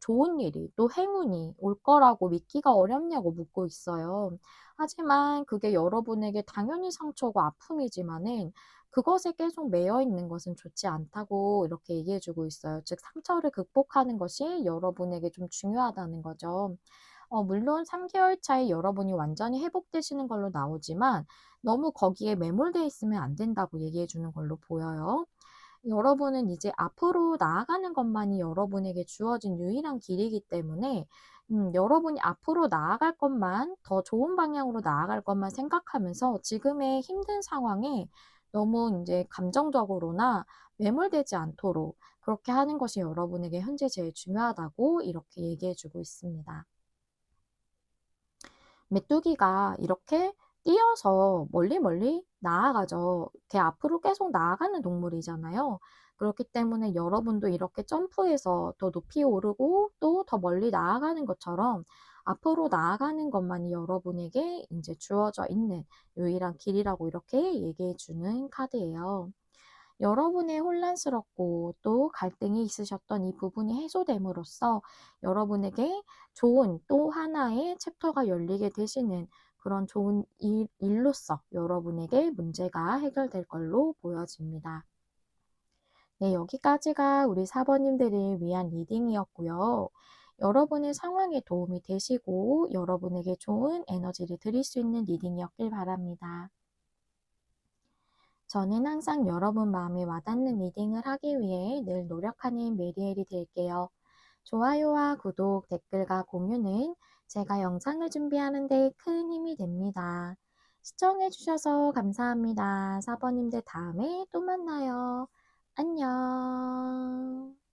좋은 일이 또 행운이 올 거라고 믿기가 어렵냐고 묻고 있어요. 하지만 그게 여러분에게 당연히 상처고 아픔이지만은 그것에 계속 매여 있는 것은 좋지 않다고 이렇게 얘기해 주고 있어요. 즉 상처를 극복하는 것이 여러분에게 좀 중요하다는 거죠. 물론 3개월 차에 여러분이 완전히 회복되시는 걸로 나오지만 너무 거기에 매몰돼 있으면 안 된다고 얘기해 주는 걸로 보여요. 여러분은 이제 앞으로 나아가는 것만이 여러분에게 주어진 유일한 길이기 때문에 여러분이 앞으로 나아갈 것만 더 좋은 방향으로 나아갈 것만 생각하면서 지금의 힘든 상황에 너무 이제 감정적으로나 매몰되지 않도록 그렇게 하는 것이 여러분에게 현재 제일 중요하다고 이렇게 얘기해 주고 있습니다. 메뚜기가 이렇게 뛰어서 멀리 멀리 나아가죠. 이렇게 앞으로 계속 나아가는 동물이잖아요. 그렇기 때문에 여러분도 이렇게 점프해서 더 높이 오르고 또 더 멀리 나아가는 것처럼 앞으로 나아가는 것만이 여러분에게 이제 주어져 있는 유일한 길이라고 이렇게 얘기해 주는 카드예요. 여러분의 혼란스럽고 또 갈등이 있으셨던 이 부분이 해소됨으로써 여러분에게 좋은 또 하나의 챕터가 열리게 되시는 그런 좋은 일로서 여러분에게 문제가 해결될 걸로 보여집니다. 네, 여기까지가 우리 사번님들을 위한 리딩이었고요. 여러분의 상황에 도움이 되시고 여러분에게 좋은 에너지를 드릴 수 있는 리딩이었길 바랍니다. 저는 항상 여러분 마음에 와닿는 리딩을 하기 위해 늘 노력하는 메리엘이 될게요. 좋아요와 구독, 댓글과 공유는 제가 영상을 준비하는 데 큰 힘이 됩니다. 시청해주셔서 감사합니다. 사번님들 다음에 또 만나요. 안녕.